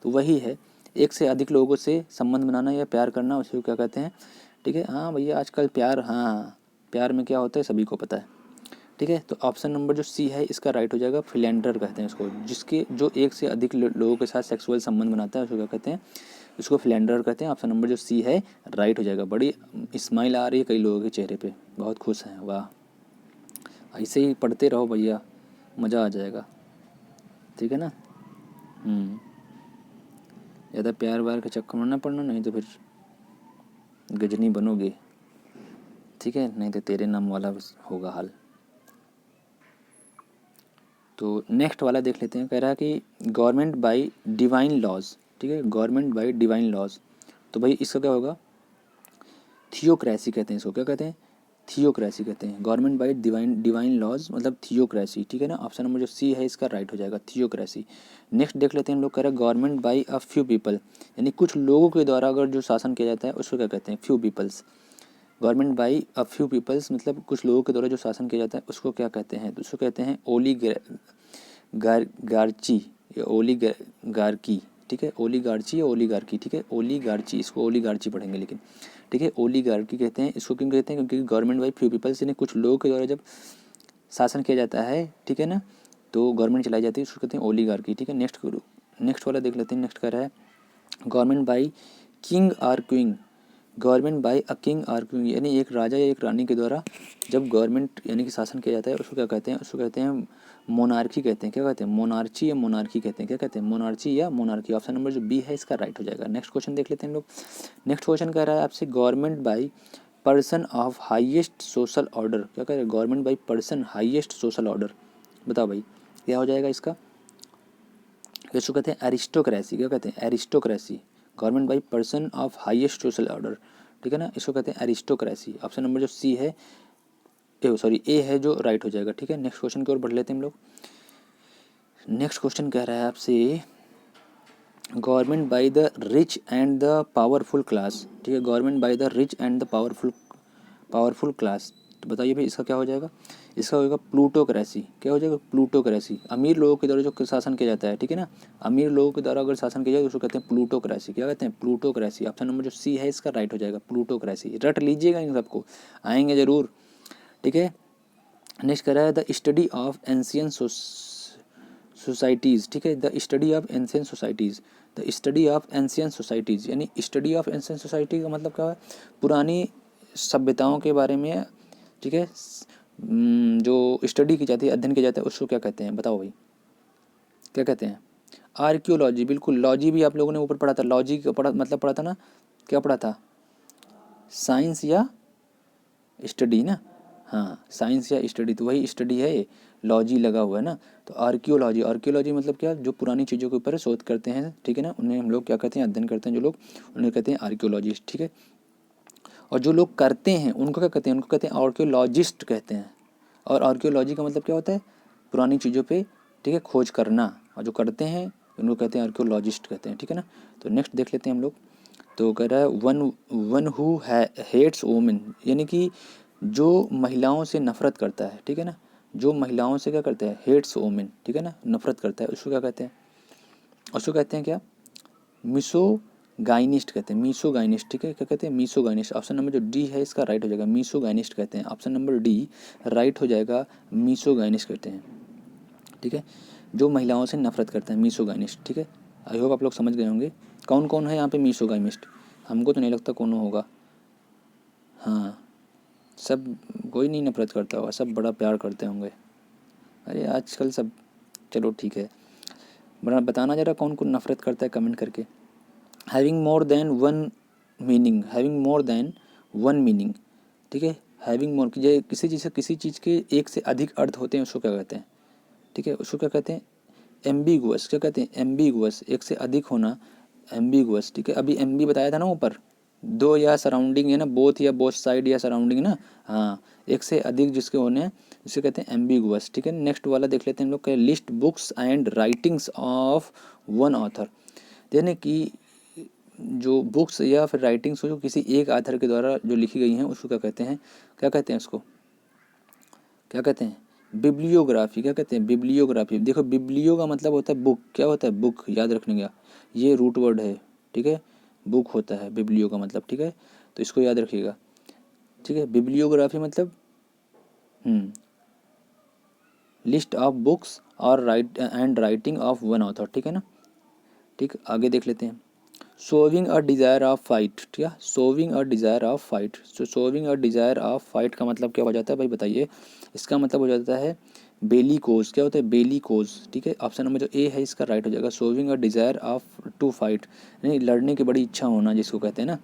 तो वही है, एक से अधिक लोगों से संबंध बनाना या प्यार करना, उसको क्या कहते हैं? ठीक है, हाँ भैया आजकल प्यार, हाँ प्यार में क्या होता है सभी को पता है। ठीक है, तो ऑप्शन नंबर जो सी है इसका राइट हो जाएगा। फिलेंडर कहते हैं इसको, जिसके जो एक से अधिक लोगों के साथ सेक्सुअल संबंध बनाता है उसको क्या कहते हैं? इसको फिलेंडर कहते हैं। ऑप्शन नंबर जो सी है राइट हो जाएगा। बड़ी स्माइल आ रही है कई लोगों के चेहरे पे, बहुत खुश हैं, वाह। ऐसे ही पढ़ते रहो भैया, मज़ा आ जाएगा। ठीक है ना। ज़्यादा प्यार व्यार के चक्कर में ना पड़ना, नहीं तो फिर गजनी बनोगे। ठीक है, नहीं तो तेरे नाम वाला होगा हाल। तो नेक्स्ट वाला देख लेते हैं। कह रहा है कि गवर्नमेंट बाय डिवाइन लॉज। ठीक है, गवर्नमेंट बाय डिवाइन लॉज, तो भाई इसका क्या होगा? थियोक्रेसी कहते हैं इसको। क्या कहते हैं? थियोक्रेसी कहते हैं। Government by divine divine laws मतलब थियोक्रेसी। ठीक है ना, ऑप्शन नंबर जो सी है इसका राइट हो जाएगा, थियोक्रेसी। नेक्स्ट देख लेते हैं हम लोग। कह रहे हैं government by a few people, यानी कुछ लोगों के द्वारा अगर जो शासन किया जाता है उसको क्या कहते हैं? Few peoples. Government by a few peoples मतलब कुछ लोगों के द्वारा जो शासन किया जाता है उसको क्या कहते हैं? तो उसको कहते हैं गार्ची या गार्की। ठीक है, ओलीगार्ची या ओलीगार्की। ठीक है, ओलीगार्ची, इसको ओलीगार्ची पढ़ेंगे लेकिन। ठीक है, ओलीगार्की कहते हैं इसको। क्यों कहते हैं? क्योंकि गवर्नमेंट बाई फ्यू पीपल्स, यानी कुछ लोगों के द्वारा जब शासन किया जाता है, ठीक है ना, तो गवर्नमेंट चलाई जाती है, उसको कहते हैं ओलीगार्की। ठीक है, नेक्स्ट वाला देख लेते हैं। नेक्स्ट कह रहा है government by king or queen. Government by a king or queen, यानी एक राजा या एक रानी के द्वारा जब गवर्नमेंट यानी कि शासन किया जाता है उसको क्या कहते हैं? उसको कहते हैं मोनार्की कहते हैं। क्या कहते हैं? मोनार्ची या मोनार्की कहते हैं। क्या कहते हैं? मोनार्ची या मोनार्की। ऑप्शन नंबर जो बी है इसका राइट हो जाएगा। नेक्स्ट क्वेश्चन देख लेते हैं हम लोग। नेक्स्ट क्वेश्चन कह रहा है आपसे government by person of highest social order. क्या कह रहे हैं? Government by person highest social order. बताओ भाई क्या हो जाएगा इसका? इसको कहते हैं एरिस्टोक्रेसी। क्या कहते हैं? Aristocracy. Government by person of highest social order. ठीक है ना, इसको कहते हैं एरिस्टोक्रेसी। ऑप्शन नंबर जो सी है, ए है जो राइट हो जाएगा। ठीक है, नेक्स्ट क्वेश्चन की ओर बढ़ लेते हैं हम लोग। नेक्स्ट क्वेश्चन कह रहा है आपसे government by the rich and the powerful class. ठीक है, government by the rich and the powerful class. तो बताइए भाई इसका क्या हो जाएगा? इसका होगा प्लूटोक्रेसी। क्या हो जाएगा? प्लूटोक्रेसी। अमीर लोगों के द्वारा जो शासन किया जाता है, ठीक है ना, अमीर लोगों के द्वारा अगर शासन किया जाए तो उसको कहते हैं प्लूटोक्रेसी। क्या कहते हैं? प्लूटोक्रेसी। ऑप्शन नंबर जो सी है इसका राइट हो जाएगा, प्लूटोक्रेसी। रट लीजिएगा इन सबको, आएंगे जरूर। ठीक है, नेक्स्ट कह रहा है the study of ancient societies. ठीक है, the study of ancient societies. The study of ancient societies, यानी स्टडी ऑफ एंशियन सोसाइटी का मतलब क्या है? पुरानी सभ्यताओं के बारे में। ठीक है, जो स्टडी की जाती है, अध्ययन किया जाता है, उसको क्या कहते हैं? बताओ भाई क्या कहते हैं? आर्कियोलॉजी। बिल्कुल, लॉजी भी आप लोगों ने ऊपर पढ़ा था। लॉजी का पढ़ा मतलब पढ़ा था ना, क्या पढ़ा था? साइंस या स्टडी ना। हाँ, साइंस या स्टडी, तो वही स्टडी है, लॉजी लगा हुआ है ना। तो आर्कियोलॉजी, आर्कियोलॉजी मतलब क्या? जो पुरानी चीज़ों के ऊपर शोध करते हैं, ठीक है ना, उन्हें हम लोग क्या कहते हैं? अध्ययन करते हैं जो लोग, उन्हें कहते हैं आर्कियोलॉजिस्ट। ठीक है, और जो लोग करते हैं उनको क्या कहते हैं? उनको कहते हैं आर्कियोलॉजिस्ट कहते हैं। और आर्कियोलॉजी का मतलब क्या होता है? पुरानी चीज़ों पे, ठीक है, खोज करना। और जो करते हैं उनको कहते हैं आर्कियोलॉजिस्ट कहते हैं। ठीक है ना, तो नेक्स्ट देख लेते हैं हम लोग। तो कह रहा है one one who hates women, यानी कि जो महिलाओं से नफरत करता है। ठीक है ना, जो महिलाओं से क्या करता है? Hates women. ठीक है ना, नफरत करता है, उसको क्या कहते हैं? उसको कहते हैं क्या? मिसोगाइनिस्ट कहते हैं। मिसोगाइनिस्ट। ठीक है, क्या कहते हैं? मिसोगाइनिस्ट। ऑप्शन नंबर जो डी है इसका राइट हो जाएगा, मिसोगाइनिस्ट कहते हैं। ऑप्शन नंबर डी राइट हो जाएगा, मिसोगाइनिस्ट कहते हैं। ठीक है, जो महिलाओं से नफरत करते हैं, मिसोगाइनिस्ट। ठीक है, आई होप आप लोग समझ गए होंगे कौन कौन है यहाँ पे मिसोगाइनिस्ट। हमको तो नहीं लगता कौन होगा। हाँ, सब कोई नहीं नफरत करता होगा, सब बड़ा प्यार करते होंगे। अरे आजकल सब, चलो ठीक है, बड़ा बताना ज़रा कौन कौन नफरत करता है कमेंट करके। Having more than one meaning, having more than one meaning, ठीक है। हैविंग मोर, किसी चीज़ से किसी चीज़ के एक से अधिक अर्थ होते हैं उसको क्या कहते हैं, ठीक है, उसको क्या कहते हैं, एम्बिगुअस। क्या कहते हैं, एम्बिगुअस, एक से अधिक होना, एम्बिगुअस, ठीक है। अभी एम्बी बताया था ना ऊपर, दो या सराउंडिंग है ना, बोथ या बोथ साइड या सराउंडिंग ना, हाँ, एक से अधिक जिसके होने हैं जिसे कहते हैं एम्बिगुअस, ठीक है। नेक्स्ट वाला देख लेते हैं हम लोग, list books and writings of one author, यानी कि जो बुक्स या फिर राइटिंग्स हो जो किसी एक ऑथर के द्वारा जो लिखी गई हैं उसको क्या कहते हैं, क्या कहते हैं उसको, क्या कहते हैं, बिब्लियोग्राफी। क्या कहते हैं, बिब्लियोग्राफी। देखो बिब्लियो का मतलब होता है बुक, क्या होता है, बुक, याद रखने का, ये रूट वर्ड है, ठीक है, बुक होता है बिब्लियो का मतलब, ठीक है, तो इसको याद रखिएगा, ठीक है। बिब्लियोग्राफी मतलब लिस्ट ऑफ बुक्स और राइटिंग ऑफ वन ऑथर, ठीक है ना। ठीक, आगे देख लेते हैं, sowing a desire of fight, ठीक है, sowing a desire of fight. Sowing a desire of fight का मतलब क्या हो जाता है भाई बताइए, इसका मतलब हो जाता है बेली कोज। क्या होता है, बेली कोज, ठीक है। ऑप्शन नंबर जो ए है इसका राइट हो जाएगा, showing a desire of to fight, यानी लड़ने की बड़ी इच्छा होना जिसको कहते हैं ना,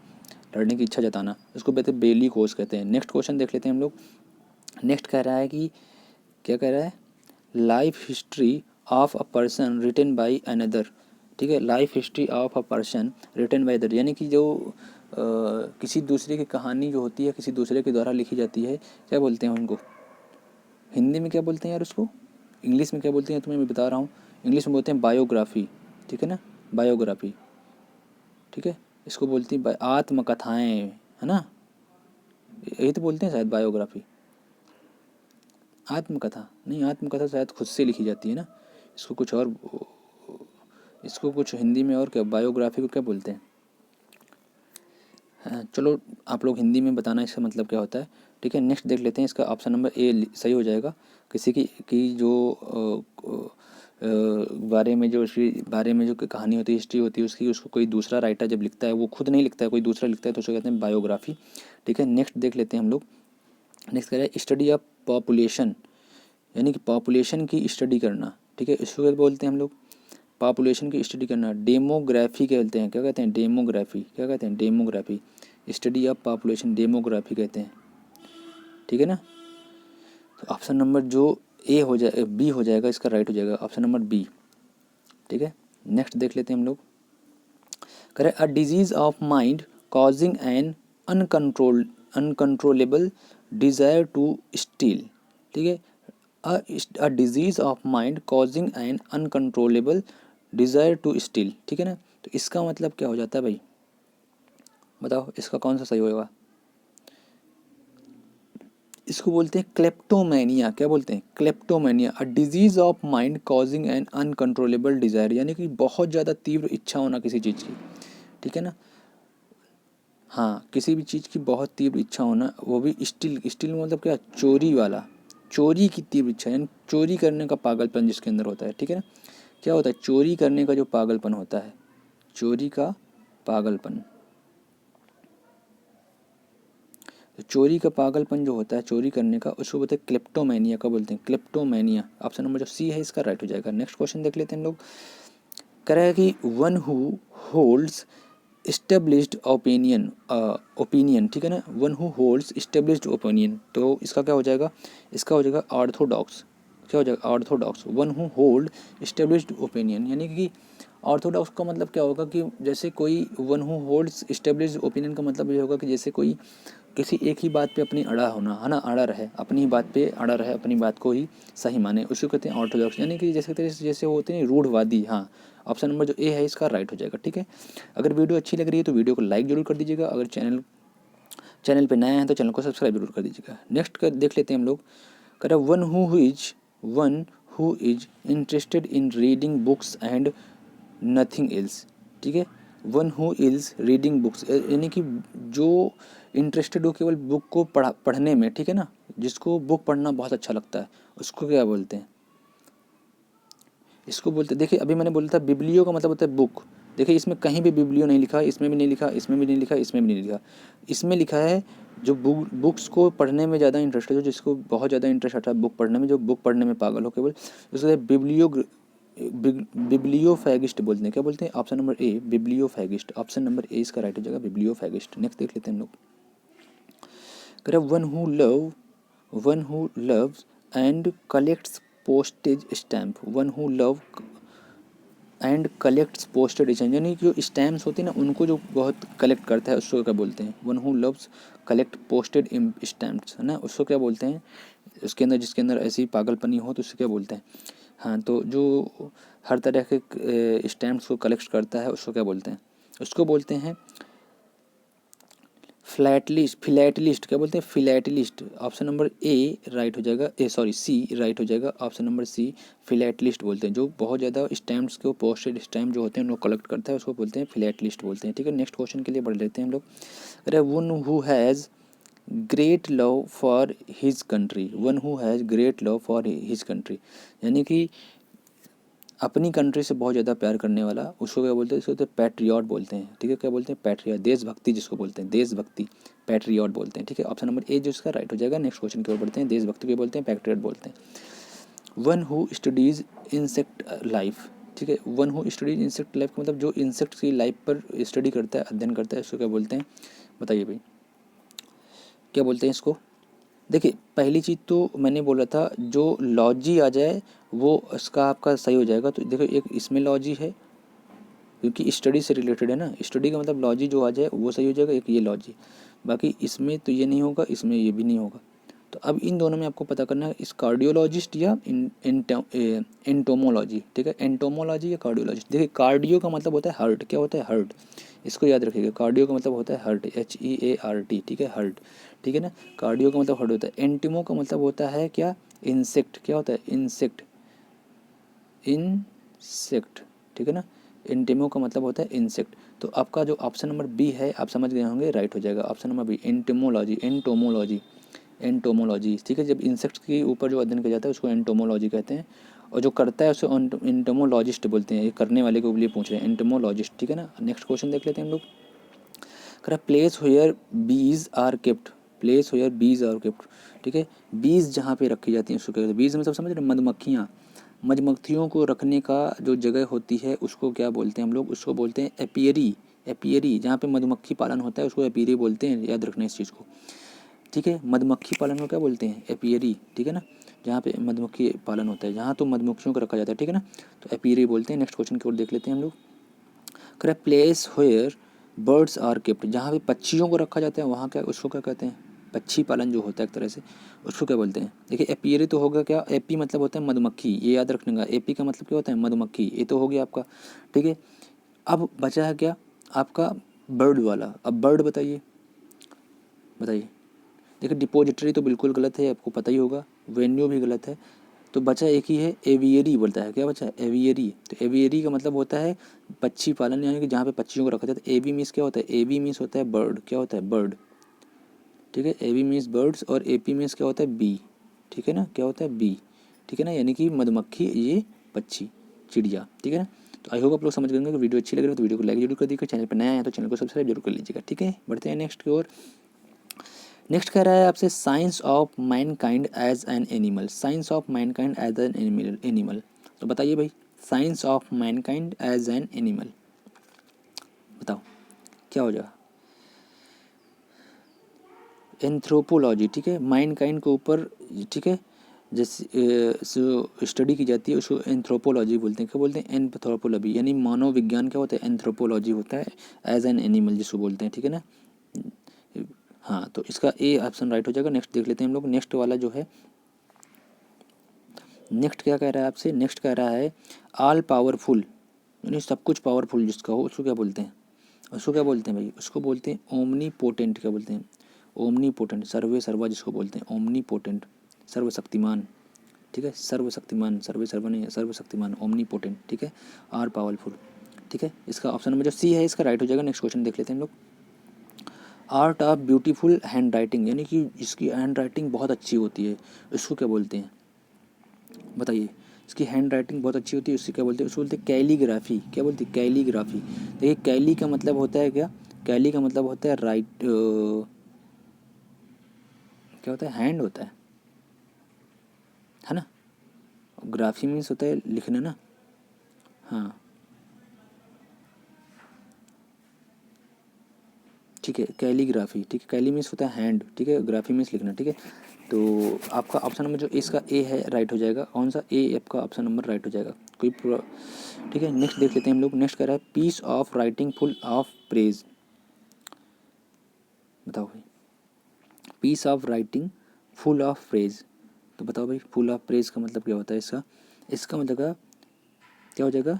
लड़ने की इच्छा जताना, उसको कहते हैं बेली कोज कहते हैं। नेक्स्ट क्वेश्चन देख लेते हैं हम लोग। नेक्स्ट कह रहा है कि, क्या कह रहा है, life history of a person written by another, ठीक है, life history of a person written by other, यानी कि जो किसी दूसरे की कहानी जो होती है किसी दूसरे के द्वारा लिखी जाती है, क्या बोलते हैं उनको, हिंदी में क्या बोलते हैं यार उसको, इंग्लिश में क्या बोलते हैं तुम्हें मैं बता रहा हूँ, इंग्लिश में बोलते हैं बायोग्राफी, ठीक है ना, बायोग्राफी, ठीक है। इसको बोलती है आत्मकथाएँ, है ना, यही तो बोलते हैं शायद बायोग्राफी, आत्मकथा नहीं, आत्मकथा शायद खुद से लिखी जाती है ना, इसको कुछ और, इसको कुछ हिंदी में और क्या, बायोग्राफी को क्या बोलते हैं, हाँ, चलो आप लोग हिंदी में बताना इसका मतलब क्या होता है, ठीक है। नेक्स्ट देख लेते हैं, इसका ऑप्शन नंबर ए सही हो जाएगा। किसी की जो बारे में जो उसकी बारे में जो कहानी होती है, हिस्ट्री होती है उसकी, उसको कोई दूसरा राइटर जब लिखता है, वो खुद नहीं लिखता है, कोई दूसरा लिखता है, तो उसको कहते हैं बायोग्राफी, ठीक है। नेक्स्ट देख लेते हैं हम लोग। नेक्स्ट कह रहे हैं स्टडी ऑफ पॉपुलेशन, यानी कि पॉपुलेशन की स्टडी करना, ठीक है, इसको क्या बोलते हैं हम लोग, पॉपुलेशन की स्टडी करना, डेमोग्राफी कहते हैं। क्या कहते हैं, डेमोग्राफी, क्या कहते हैं, demography, study of population demography कहते हैं, ठीक है ना। तो ऑप्शन नंबर जो ए हो जाए, बी हो जाएगा, इसका राइट हो जाएगा ऑप्शन नंबर बी, ठीक है। नेक्स्ट देख लेते हैं हम लोग, करें a disease of mind causing an uncontrollable desire to steal, ठीक है, a disease of mind causing an uncontrollable desire to steal, ठीक है ना। तो इसका मतलब क्या हो जाता है भाई, बताओ इसका कौन सा सही होगा, इसको बोलते हैं क्लेप्टोमेनिया। क्या बोलते हैं, kleptomania, a disease of mind causing an uncontrollable desire, यानी कि बहुत ज़्यादा तीव्र इच्छा होना किसी चीज़ की, ठीक है ना, हाँ, किसी भी चीज़ की बहुत तीव्र इच्छा होना, वो भी स्टील, स्टील मतलब क्या, चोरी वाला, चोरी की तीव्र इच्छा, यानी चोरी करने का पागलपन जिसके अंदर होता है, ठीक है ना। क्या होता है, चोरी करने का जो पागलपन होता है, चोरी का पागलपन, तो चोरी का पागलपन जो होता है चोरी करने का, उसको बोलते हैं क्लेप्टोमेनिया, का बोलते हैं क्लेप्टोमेनिया। ऑप्शन नंबर जो सी है इसका राइट हो जाएगा। नेक्स्ट क्वेश्चन देख लेते हैं हम लोग, कह रहा है कि one who holds established opinion, ठीक है ना, one who holds established opinion, तो इसका क्या हो जाएगा, इसका हो जाएगा ऑर्थोडॉक्स। क्या हो जाएगा, Orthodox, one who hold established opinion, यानी कि ऑर्थोडॉक्स का मतलब क्या होगा कि जैसे कोई, one who holds established opinion का मतलब ये होगा कि जैसे कोई किसी एक ही बात पे अपनी अड़ा होना, है ना, अड़ा रहे, अपनी ही बात पे अड़ा रहे, अपनी बात को ही सही माने, उसको कहते हैं ऑर्थोडॉक्स, यानी कि जैसे होते हैं रूढ़वादी, हाँ। ऑप्शन नंबर जो ए है इसका राइट हो जाएगा, ठीक है। अगर वीडियो अच्छी लग रही है तो वीडियो को लाइक जरूर कर दीजिएगा, अगर चैनल पे नया है तो चैनल को सब्सक्राइब जरूर कर दीजिएगा। नेक्स्ट कर देख लेते हैं हम लोग, कह one who is interested in reading books and nothing else, ठीक है, one who is reading books, यानी कि जो इंटरेस्टेड हो केवल बुक को पढ़ने में, ठीक है ना, जिसको बुक पढ़ना बहुत अच्छा लगता है, उसको क्या बोलते हैं, इसको बोलते हैं, देखिए अभी मैंने बोला था बिब्लियो का मतलब होता है बुक, देखिए इसमें कहीं भी बिब्लियो नहीं लिखा, इसमें भी नहीं लिखा, इसमें भी नहीं लिखा, इसमें भी नहीं लिखा, इसमें लिखा है जो बुक्स को पढ़ने में ज़्यादा इंटरेस्ट है, जो जिसको बहुत ज़्यादा इंटरेस्ट आता है बुक पढ़ने में, जो बुक पढ़ने में पागल हो केवल, उसको बिब्लियो बिब्लियोफैगिस्ट बोलते हैं, क्या बोलते हैं? Option number A bibliophagist, option number A इसका राइट हो जाएगा बिब्लियोफैगिस्ट। नेक्स्ट देख लेते हैं हम लोग। कह रहा one who loves and collects postage stamp, one who love and collects posted stamp, यानी कि जो स्टैम्प्स होते हैं ना उनको जो बहुत कलेक्ट करता है उसको क्या बोलते हैं? One who loves collect posted stamps, है ना, उसको क्या बोलते हैं? उसके अंदर जिसके अंदर ऐसी पागलपनी हो तो उससे क्या बोलते हैं? हाँ, तो जो हर तरह के स्टैम्प्स को कलेक्ट करता है उसको क्या बोलते हैं? उसको बोलते हैं फिलैटलिस्ट, क्या बोलते हैं? फिलैटलिस्ट। ऑप्शन नंबर ए राइट हो जाएगा, सी राइट हो जाएगा, ऑप्शन नंबर सी फिलैटलिस्ट बोलते हैं। जो बहुत ज़्यादा स्टैम्प्स को पोस्टेड स्टैम्प जो होते हैं उनको कलेक्ट करता है उसको बोलते हैं फिलैटलिस्ट बोलते हैं। ठीक है, नेक्स्ट क्वेश्चन के लिए बढ़ लेते हैं हम लोग। अरे one who has great love for his country, one who has great love for his country, यानी कि अपनी कंट्री से बहुत ज़्यादा प्यार करने वाला, उसको क्या बोलते हैं? इसको पैट्रियट बोलते हैं। ठीक है, क्या बोलते हैं? पैट्रियट, देशभक्ति जिसको बोलते हैं, देशभक्ति, पैट्रियट बोलते हैं। ठीक है, ऑप्शन नंबर ए जो इसका राइट हो जाएगा। नेक्स्ट क्वेश्चन की ओर बढ़ते हैं। देशभक्ति को बोलते हैं पैट्रियट बोलते हैं। One who studies insect life, ठीक है, one who studies insect life का मतलब जो इंसेक्ट की लाइफ पर स्टडी करता है, अध्ययन करता है, उसको क्या बोलते हैं? बताइए भाई, क्या बोलते हैं इसको? देखिए, पहली चीज़ तो मैंने बोला था जो लॉजी आ जाए वो इसका आपका सही हो जाएगा। तो देखो, एक इसमें लॉजी है क्योंकि स्टडी से रिलेटेड है ना, स्टडी का मतलब लॉजी जो आ जाए वो सही हो जाएगा, एक ये लॉजी। बाकी इसमें तो ये नहीं होगा, इसमें ये भी नहीं होगा। तो अब इन दोनों में आपको पता करना है, इस कार्डियोलॉजिस्ट या एंटोमोलॉजी। ठीक है, एंटोमोलॉजी या कार्डियोलॉजिस्ट। देखिए, कार्डियो का मतलब होता है हार्ट, क्या होता है? हार्ट, इसको याद रखिएगा। कार्डियो का मतलब होता है हार्ट, HEART, ठीक है, हार्ट। ठीक है ना, कार्डियो का मतलब हार्ट होता है। एंटिमो का मतलब होता है क्या? इंसेक्ट, क्या होता है? इंसेक्ट, इंसेक्ट, ठीक है ना, एंटेमो का मतलब होता है इंसेक्ट। तो आपका जो ऑप्शन नंबर बी है आप समझ गए होंगे, राइट हो जाएगा option number B, entomology, entomology, entomology. ठीक है, जब इंसेक्ट्स के ऊपर जो अध्ययन किया जाता है उसको एंटोमोलॉजी कहते हैं, और जो करता है उसे एंटोमोलॉजिस्ट बोलते हैं। ये करने वाले के लिए पूछ रहे हैं, एंटोमोलॉजिस्ट। ठीक है ना, नेक्स्ट क्वेश्चन देख लेते हैं हम लोग। कह place where bees are kept, place where bees are kept. ठीक है, बीज जहाँ पे रखी जाती हैं उसको कहते हैं, बीज मतलब समझ रहे, मधुमक्खियाँ, मधुमक्खियों को रखने का जो जगह होती है उसको क्या बोलते हैं हम लोग? उसको बोलते हैं एपियरी, एपियरी, जहाँ पे मधुमक्खी पालन होता है उसको एपियरी बोलते हैं, याद रखना इस चीज़ को। ठीक है, मधुमक्खी पालन को क्या बोलते हैं? एपियरी। ठीक है ना, जहाँ पे मधुमक्खी पालन होता है, जहाँ तो मधुमक्खियों को रखा जाता है, ठीक है ना, तो एपियरी बोलते हैं। नेक्स्ट क्वेश्चन की ओर देख लेते हैं हम लोग। कह place where birds are kept, जहाँ पे पक्षियों को रखा जाता है वहाँ क्या, उसको क्या कहते हैं? पक्षी पालन जो होता है एक तरह से, उसको क्या बोलते हैं? देखिए, एपियरी तो होगा क्या, एपी मतलब होता है मधुमक्खी, ये याद रखने का, एपी का मतलब क्या होता है? मधुमक्खी, ये तो हो गया आपका। ठीक है, अब बचा है क्या आपका? बर्ड वाला। अब बर्ड बताइए, बताइए। देखिए, डिपोजिटरी तो बिल्कुल गलत है, आपको पता ही होगा, वेन्यू भी गलत है, तो बचा एक ही है, एवियरी बोलता है। क्या बचा है? एवियरी। तो एवियरी का मतलब होता है पक्षी पालन, यानी कि जहाँ पे पक्षियों को रखा जाता है। एबी मीन्स क्या होता है? एबी मीन्स होता है बर्ड, क्या होता है? बर्ड। ठीक है, एबी मीन्स बर्ड्स, और एपी मीन्स क्या होता है? बी। ठीक है ना, क्या होता है? बी। ठीक है ना, यानी कि मधुमक्खी, ये पक्षी, चिड़िया। ठीक है ना, तो आई होप आप लोग समझ गए कि वीडियो अच्छी लग रही है तो वीडियो को लाइक जरूर कर दीजिएगा, चैनल पर नया है तो चैनल को सब्सक्राइब जरूर कर लीजिएगा। ठीक है, बढ़ते हैं नेक्स्ट की ओर। नेक्स्ट कह रहा है आपसे science of mankind as an animal, science of mankind as an animal. तो बताइए भाई, science of mankind as an animal, बताओ क्या हो जाएगा? एंथ्रोपोलॉजी। ठीक है, मैनकाइंड के ऊपर, ठीक है, जैसे जो स्टडी की जाती है उसको एंथ्रोपोलॉजी बोलते हैं। क्या बोलते हैं? एंथ्रोपोलॉजी, यानी मानव विज्ञान क्या होता है? एंथ्रोपोलॉजी होता है, एज एन एनिमल जिसको बोलते हैं। ठीक है ना, हाँ, तो इसका ए ऑप्शन राइट हो जाएगा। नेक्स्ट देख लेते हैं हम लोग। नेक्स्ट वाला जो है, नेक्स्ट क्या कह रहा है आपसे? नेक्स्ट कह रहा है ऑल पावरफुल, यानी सब कुछ पावरफुल जिसका हो उसको क्या बोलते हैं? उसको क्या बोलते हैं भाई? उसको बोलते हैं ओमनी पोटेंट। क्या बोलते हैं? ओमनी पोटेंट, सर्वे सर्वा जिसको बोलते हैं, ओमनी पोटेंट, सर्वशक्तिमान। ठीक है, सर्वशक्तिमान, सर्वे सर्वा नहीं, सर्वशक्तिमान, ओमनी पोटेंट। ठीक है, आर पावरफुल। ठीक है, इसका ऑप्शन नंबर जो सी है इसका राइट हो जाएगा। नेक्स्ट क्वेश्चन देख लेते हैं हम लोग। Art of beautiful hand writing, यानी कि इसकी हैंड राइटिंग बहुत अच्छी होती है, इसको क्या बोलते हैं? बताइए, इसकी हैंड राइटिंग बहुत अच्छी होती है, उससे क्या बोलते हैं? उसको बोलते हैं कैलीग्राफी। क्या बोलते हैं? कैलीग्राफी। देखिए, कैली का मतलब होता है क्या? कैली का मतलब होता है राइट, क्या होता है? हैंड होता है ना, ग्राफी मीन्स होता है लिखना ना, हाँ ठीक है, कैलीग्राफी, ठीक है, कैली मीन्स होता है हैंड, ठीक है, ग्राफी मीन्स लिखना, ठीक है। तो आपका ऑप्शन नंबर जो इसका ए है राइट हो जाएगा। कौन सा ए, आपका ऑप्शन नंबर राइट हो जाएगा। ठीक है, नेक्स्ट देख लेते हैं हम लोग। नेक्स्ट कह रहा है piece of writing full of praise. बताओ भाई, piece of writing full of praise, तो बताओ भाई फुल ऑफ प्रेज का मतलब क्या होता है इसका। इसका मतलब क्या हो जाएगा,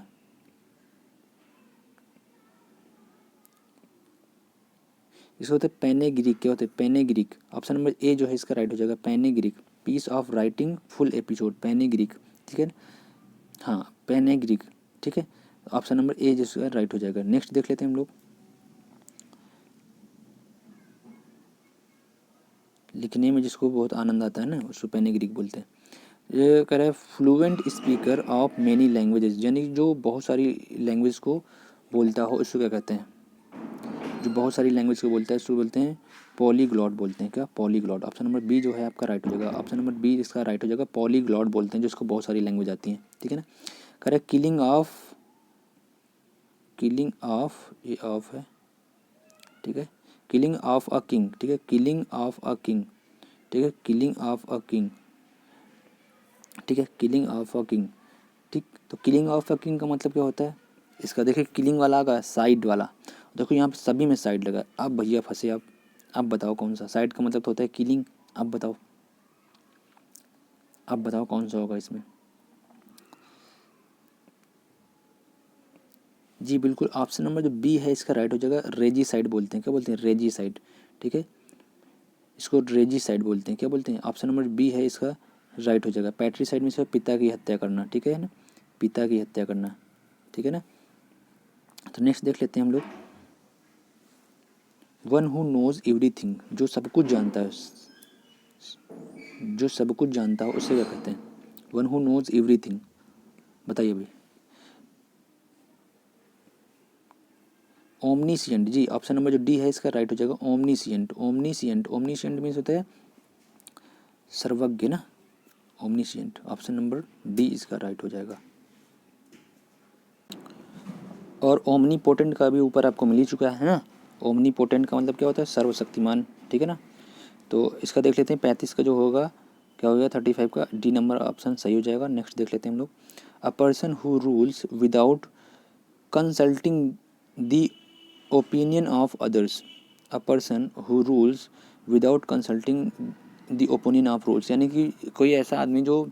इसको होता है पैनेग्रिक। क्या होता है पैनेग्रिक। ऑप्शन नंबर ए जो है इसका राइट हो जाएगा, panegyric. Piece of writing full episode, panegyric, ठीक है। हाँ पैनेग्रिक, ठीक है, ऑप्शन नंबर ए जिसका राइट हो जाएगा। नेक्स्ट देख लेते हैं हम लोग। लिखने में जिसको बहुत आनंद आता है ना उसको पैनेग्रिक बोलते हैं। ये कह रहा है fluent speaker of many languages, यानी जो बहुत सारी लैंग्वेज को बोलता हो उसको क्या कहते हैं। जो बहुत सारी लैंग्वेज को बोलता है उसको बोलते हैं पॉलीग्लॉट बोलते हैं। क्या, पॉलीग्लॉट। ऑप्शन नंबर बी जो है आपका राइट हो जाएगा। ऑप्शन नंबर बी इसका राइट हो जाएगा, पॉलीग्लॉट बोलते हैं जिसको बहुत सारी लैंग्वेज आती हैं, ठीक है ना। कह रहा है किलिंग ऑफ, ये ऑफ है, ठीक है, किलिंग ऑफ अ किंग, ठीक है, किलिंग ऑफ अ किंग, ठीक है, किलिंग ऑफ अ किंग, ठीक है, किलिंग ऑफ अ किंग, ठीक। तो किलिंग ऑफ अ किंग का मतलब क्या होता है इसका, देखिए किलिंग वाला आगा साइड वाला, देखो यहाँ पे सभी में साइड लगा। अब भैया फंसे आप, अब बताओ कौन सा साइड का मतलब तो होता है किलिंग। अब बताओ, अब बताओ कौन सा होगा इसमें। जी बिल्कुल, ऑप्शन नंबर जो बी है इसका राइट हो जाएगा, रेजी साइड बोलते हैं। क्या बोलते हैं, रेजी साइड, ठीक है, इसको रेजी साइड बोलते हैं। क्या बोलते हैं, ऑप्शन नंबर बी है इसका राइट हो जाएगा। पैट्री साइड में से पिता की हत्या करना, ठीक है ना, पिता की हत्या करना, ठीक है ना। तो नेक्स्ट देख लेते हैं हम लोग। वन हु नोज एवरीथिंग, जो सब कुछ जानता है, जो सब कुछ जानता हो उसे क्या कहते हैं। वन हु नोज एवरीथिंग, बताइए भाई। ओमनीसिएंट, जी ऑप्शन नंबर जो डी है इसका राइट हो जाएगा, ओमनीसिएंट। ओमनीसिएंट, ओमनीसिएंट मीन्स होता है सर्वज्ञ ना, ओमनीसिएंट। ऑप्शन नंबर डी इसका राइट हो जाएगा। और ओमनी पोटेंट का भी ऊपर आपको मिल ही चुका है ना। ओमनी पोटेंट का मतलब क्या होता है, सर्वशक्तिमान, ठीक है ना। तो इसका देख लेते हैं 35 का जो होगा क्या हो गया 35 का डी नंबर ऑप्शन सही हो जाएगा। नेक्स्ट देख लेते हैं हम लोग। A person who rules without consulting the opinion of others. A person who rules without consulting the opinion of rules, यानी कि कोई ऐसा आदमी जो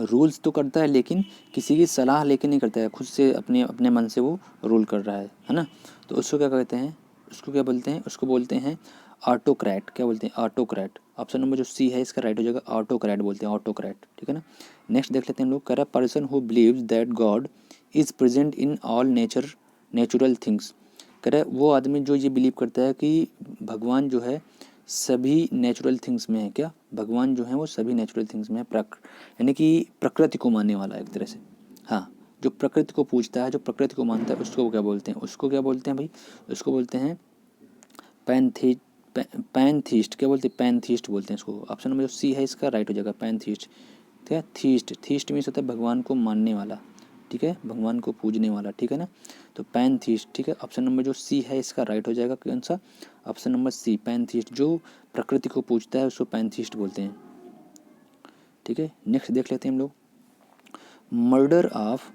रूल्स तो करता है लेकिन किसी की सलाह लेके नहीं करता है, खुद से अपने अपने मन से वो रूल कर रहा है ना। तो उसको क्या कहते हैं, उसको क्या बोलते हैं, उसको बोलते हैं ऑटोक्रेट। क्या बोलते हैं, ऑटोक्रेट। ऑप्शन नंबर जो सी है इसका राइट हो जाएगा, ऑटोक्रेट बोलते हैं, ऑटोक्रेट, ठीक है ना। नेक्स्ट देख लेते हैं हम लोग। कह रहा है person who believes that God is present in all natural things. कह रहा है वो आदमी जो ये बिलीव करता है कि भगवान जो है सभी नेचुरल थिंग्स में है। क्या, भगवान जो है वो सभी नेचुरल थिंग्स में है, यानी कि प्रकृति को मानने वाला एक तरह से। हाँ, जो प्रकृति को पूजता है, जो प्रकृति को मानता है उसको क्या बोलते हैं, उसको क्या बोलते हैं भाई, उसको बोलते हैं पैंथी पैंथीस्ट। क्या बोलते हैं, पैंथीस्ट बोलते हैं इसको। ऑप्शन नंबर जो सी है इसका राइट हो जाएगा, पैंथीस्ट, ठीक है। थीस्ट मीन्स होता है भगवान को मानने वाला, ठीक है, भगवान को पूजने वाला, ठीक है ना। तो पैंथीस्ट, ठीक है, ऑप्शन नंबर जो सी है इसका राइट हो जाएगा। कौन सा, ऑप्शन नंबर सी, पैंथीस्ट। जो प्रकृति को पूजता है उसको पैंथीस्ट बोलते हैं, ठीक है। नेक्स्ट देख लेते हैं हम लोग। Murder of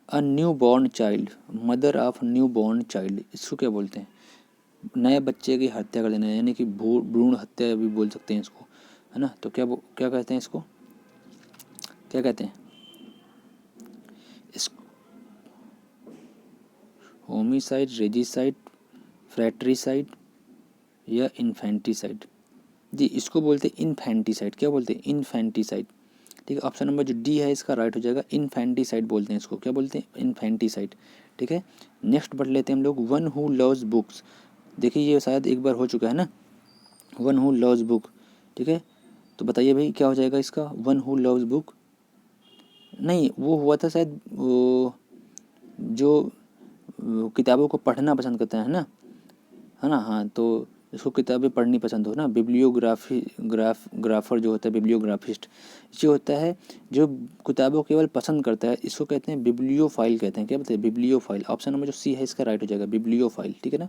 a new born child, mother of new born child, इसको क्या बोलते हैं, नए बच्चे की हत्या कर देना, यानी कि भ्रूण हत्या भी बोल सकते हैं इसको, है ना। तो क्या कहते हैं इसको, क्या कहते हैं इसको, होमिसाइड, रेजिसाइड, फ्रैट्रिसाइड या इन्फेंटिसाइड। जी इसको बोलते हैं इन्फेंटिसाइड। क्या बोलते हैं, इन्फेंटिसाइड, ठीक है। ऑप्शन नंबर जो डी है इसका राइट हो जाएगा, इन्फेंटिसाइड बोलते हैं इसको। क्या बोलते हैं, इन्फेंटिसाइड, ठीक है। नेक्स्ट बढ़ लेते हैं हम लोग। वन हु लव्स बुक्स, देखिए ये शायद एक बार हो चुका है ना, वन हु लव्स बुक, ठीक है। तो बताइए भाई क्या हो जाएगा इसका, वन हु लव्स बुक, नहीं वो हुआ था शायद वो जो किताबों को पढ़ना पसंद करता है ना, है ना। हाँ तो इसको किताबें पढ़नी पसंद हो ना, ग्राफर जो होता है, बिब्लियोग्राफिस्ट ये होता है जो किताबों केवल पसंद करता है, इसको कहते हैं बिब्लियोफाइल कहते हैं। क्या बोलते हैं? बिब्लियोफाइल। ऑप्शन नंबर जो सी है इसका राइट हो जाएगा, बिब्लियोफाइल। ठीक है ना।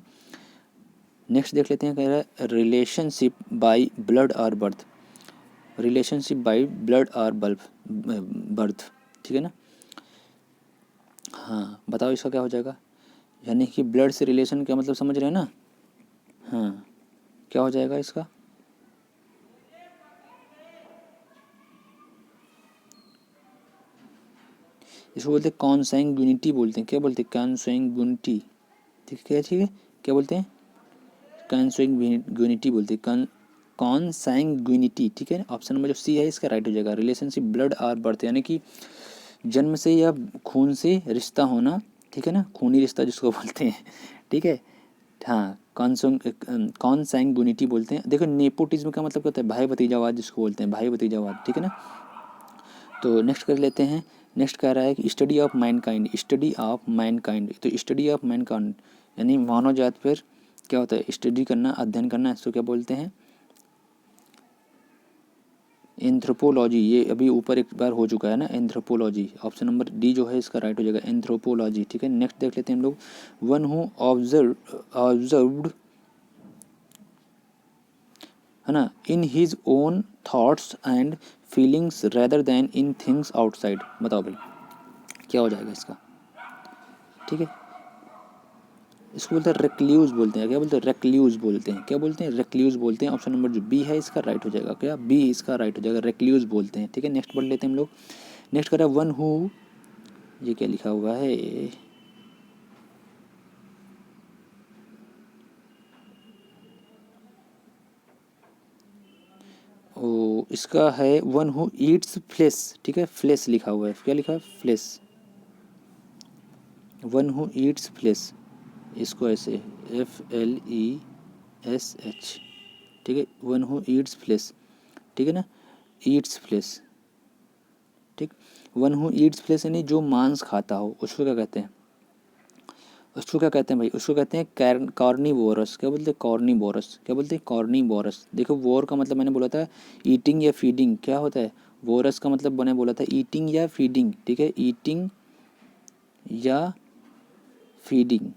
नेक्स्ट देख लेते हैं, कह रहा है रिलेशनशिप बाय ब्लड और बर्थ। रिलेशनशिप बाय ब्लड और बर्थ। ठीक है ना। हाँ बताओ इसका क्या हो जाएगा, यानी कि ब्लड से रिलेशन क्या मतलब समझ रहे हैं ना। हाँ क्या हो जाएगा इसका? इसको बोलते हैं कॉन्सैंग्यूनिटी बोलते हैं। क्या बोलते हैं? कॉन्सैंग्यूनिटी। ठीक है, ठीक है। क्या बोलते हैं? कॉन्सैंग्यूनिटी बोलते हैं, कॉन्सैंग्यूनिटी। ठीक है। ऑप्शन नंबर जो सी है इसका राइट हो जाएगा। रिलेशनशिप ब्लड और बर्थ, यानी कि जन्म से या खून से रिश्ता होना। ठीक है ना, खूनी रिश्ता जिसको बोलते हैं। ठीक है। हाँ कॉन्सैंग्यूनिटी बोलते हैं। देखो नेपोटिज्म का मतलब क्या होता है? भाई भतीजावाद जिसको बोलते हैं, भाई भतीजावाद। ठीक है ना। तो नेक्स्ट कर लेते हैं। नेक्स्ट कह रहा है कि study of Mankind. Study of Mankind, तो स्टडी ऑफ मैनकाइंड यानी मानव जात पर क्या होता है? स्टडी करना, अध्ययन करना, इसको क्या बोलते हैं? एंथ्रोपोलॉजी। ये अभी ऊपर एक बार हो चुका है ना, एंथ्रोपोलॉजी। ऑप्शन नंबर डी जो है इसका राइट हो जाएगा, एंथ्रोपोलॉजी। ठीक है। नेक्स्ट देख लेते हैं हम लोग, वन हु ऑब्जर्व्ड, है ना, in his own thoughts and feelings rather then in things outside. बताओ भाई क्या हो जाएगा इसका? ठीक है। इसको बोलते हैं रेक्ल्यूज बोलते हैं। क्या बोलते हैं? रेक्ल्यूज बोलते हैं। क्या बोलते हैं? रेक्ल्यूज बोलते हैं। ऑप्शन नंबर जो बी है इसका राइट हो जाएगा। क्या? बी इसका राइट हो जाएगा, रेक्ल्यूज बोलते हैं। ठीक है। नेक्स्ट पढ़ लेते हैं हम लोग। नेक्स्ट कर रहा है वन हु, ये क्या लिखा हुआ है? ओ इसका है वन हु ईट्स फ्लेश। ठीक है, फ्लेश लिखा हुआ है। क्या लिखा है? Flesh. One who eats flesh, इसको ऐसे FLESH। ठीक है। One who eats flesh. ठीक है ना, ईट्स फ्लेश। ठीक। वन हु ईट्स फ्लेश यानी जो मांस खाता हो, उसको क्या कहते हैं? उसको क्या कहते हैं भाई? उसको कहते हैं कॉर्निवोरस। क्या बोलते हैं? कॉर्निवोरस। क्या बोलते हैं? कॉर्निवोरस। देखो वोर का मतलब मैंने बोला था ईटिंग या फीडिंग। क्या होता है? वोरस का मतलब मैंने बोला था ईटिंग या फीडिंग। ठीक है, ईटिंग या फीडिंग।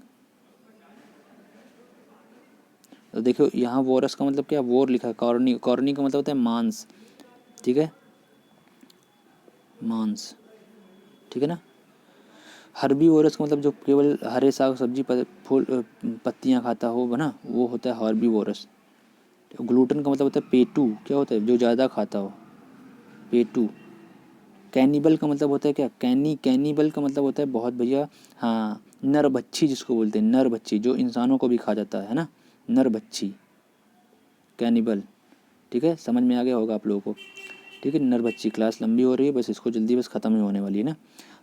तो देखो यहाँ वोरस का मतलब क्या? वोर लिखा है। कॉर्नी, कॉर्नी का मतलब होता है मांस। ठीक है, मांस। ठीक है ना। हर्बीवोरस का मतलब जो केवल हरे साग सब्जी फूल पत्तियाँ खाता हो ना, वो होता है हर्बीवोरस। ग्लूटन का मतलब होता है पेटू। क्या होता है? जो ज़्यादा खाता हो, पेटू। कैनिबल का मतलब होता है क्या? कैनिबल का मतलब होता है बहुत भैया, हाँ, नरभक्षी जिसको बोलते हैं, नरभक्षी जो इंसानों को भी खा जाता है ना, नरभक्षी, कैनिबल। ठीक है, समझ में आ गया होगा आप लोगों को। ठीक है, नरभक्षी। क्लास लंबी हो रही है, बस इसको जल्दी बस ख़त्म ही होने वाली है ना।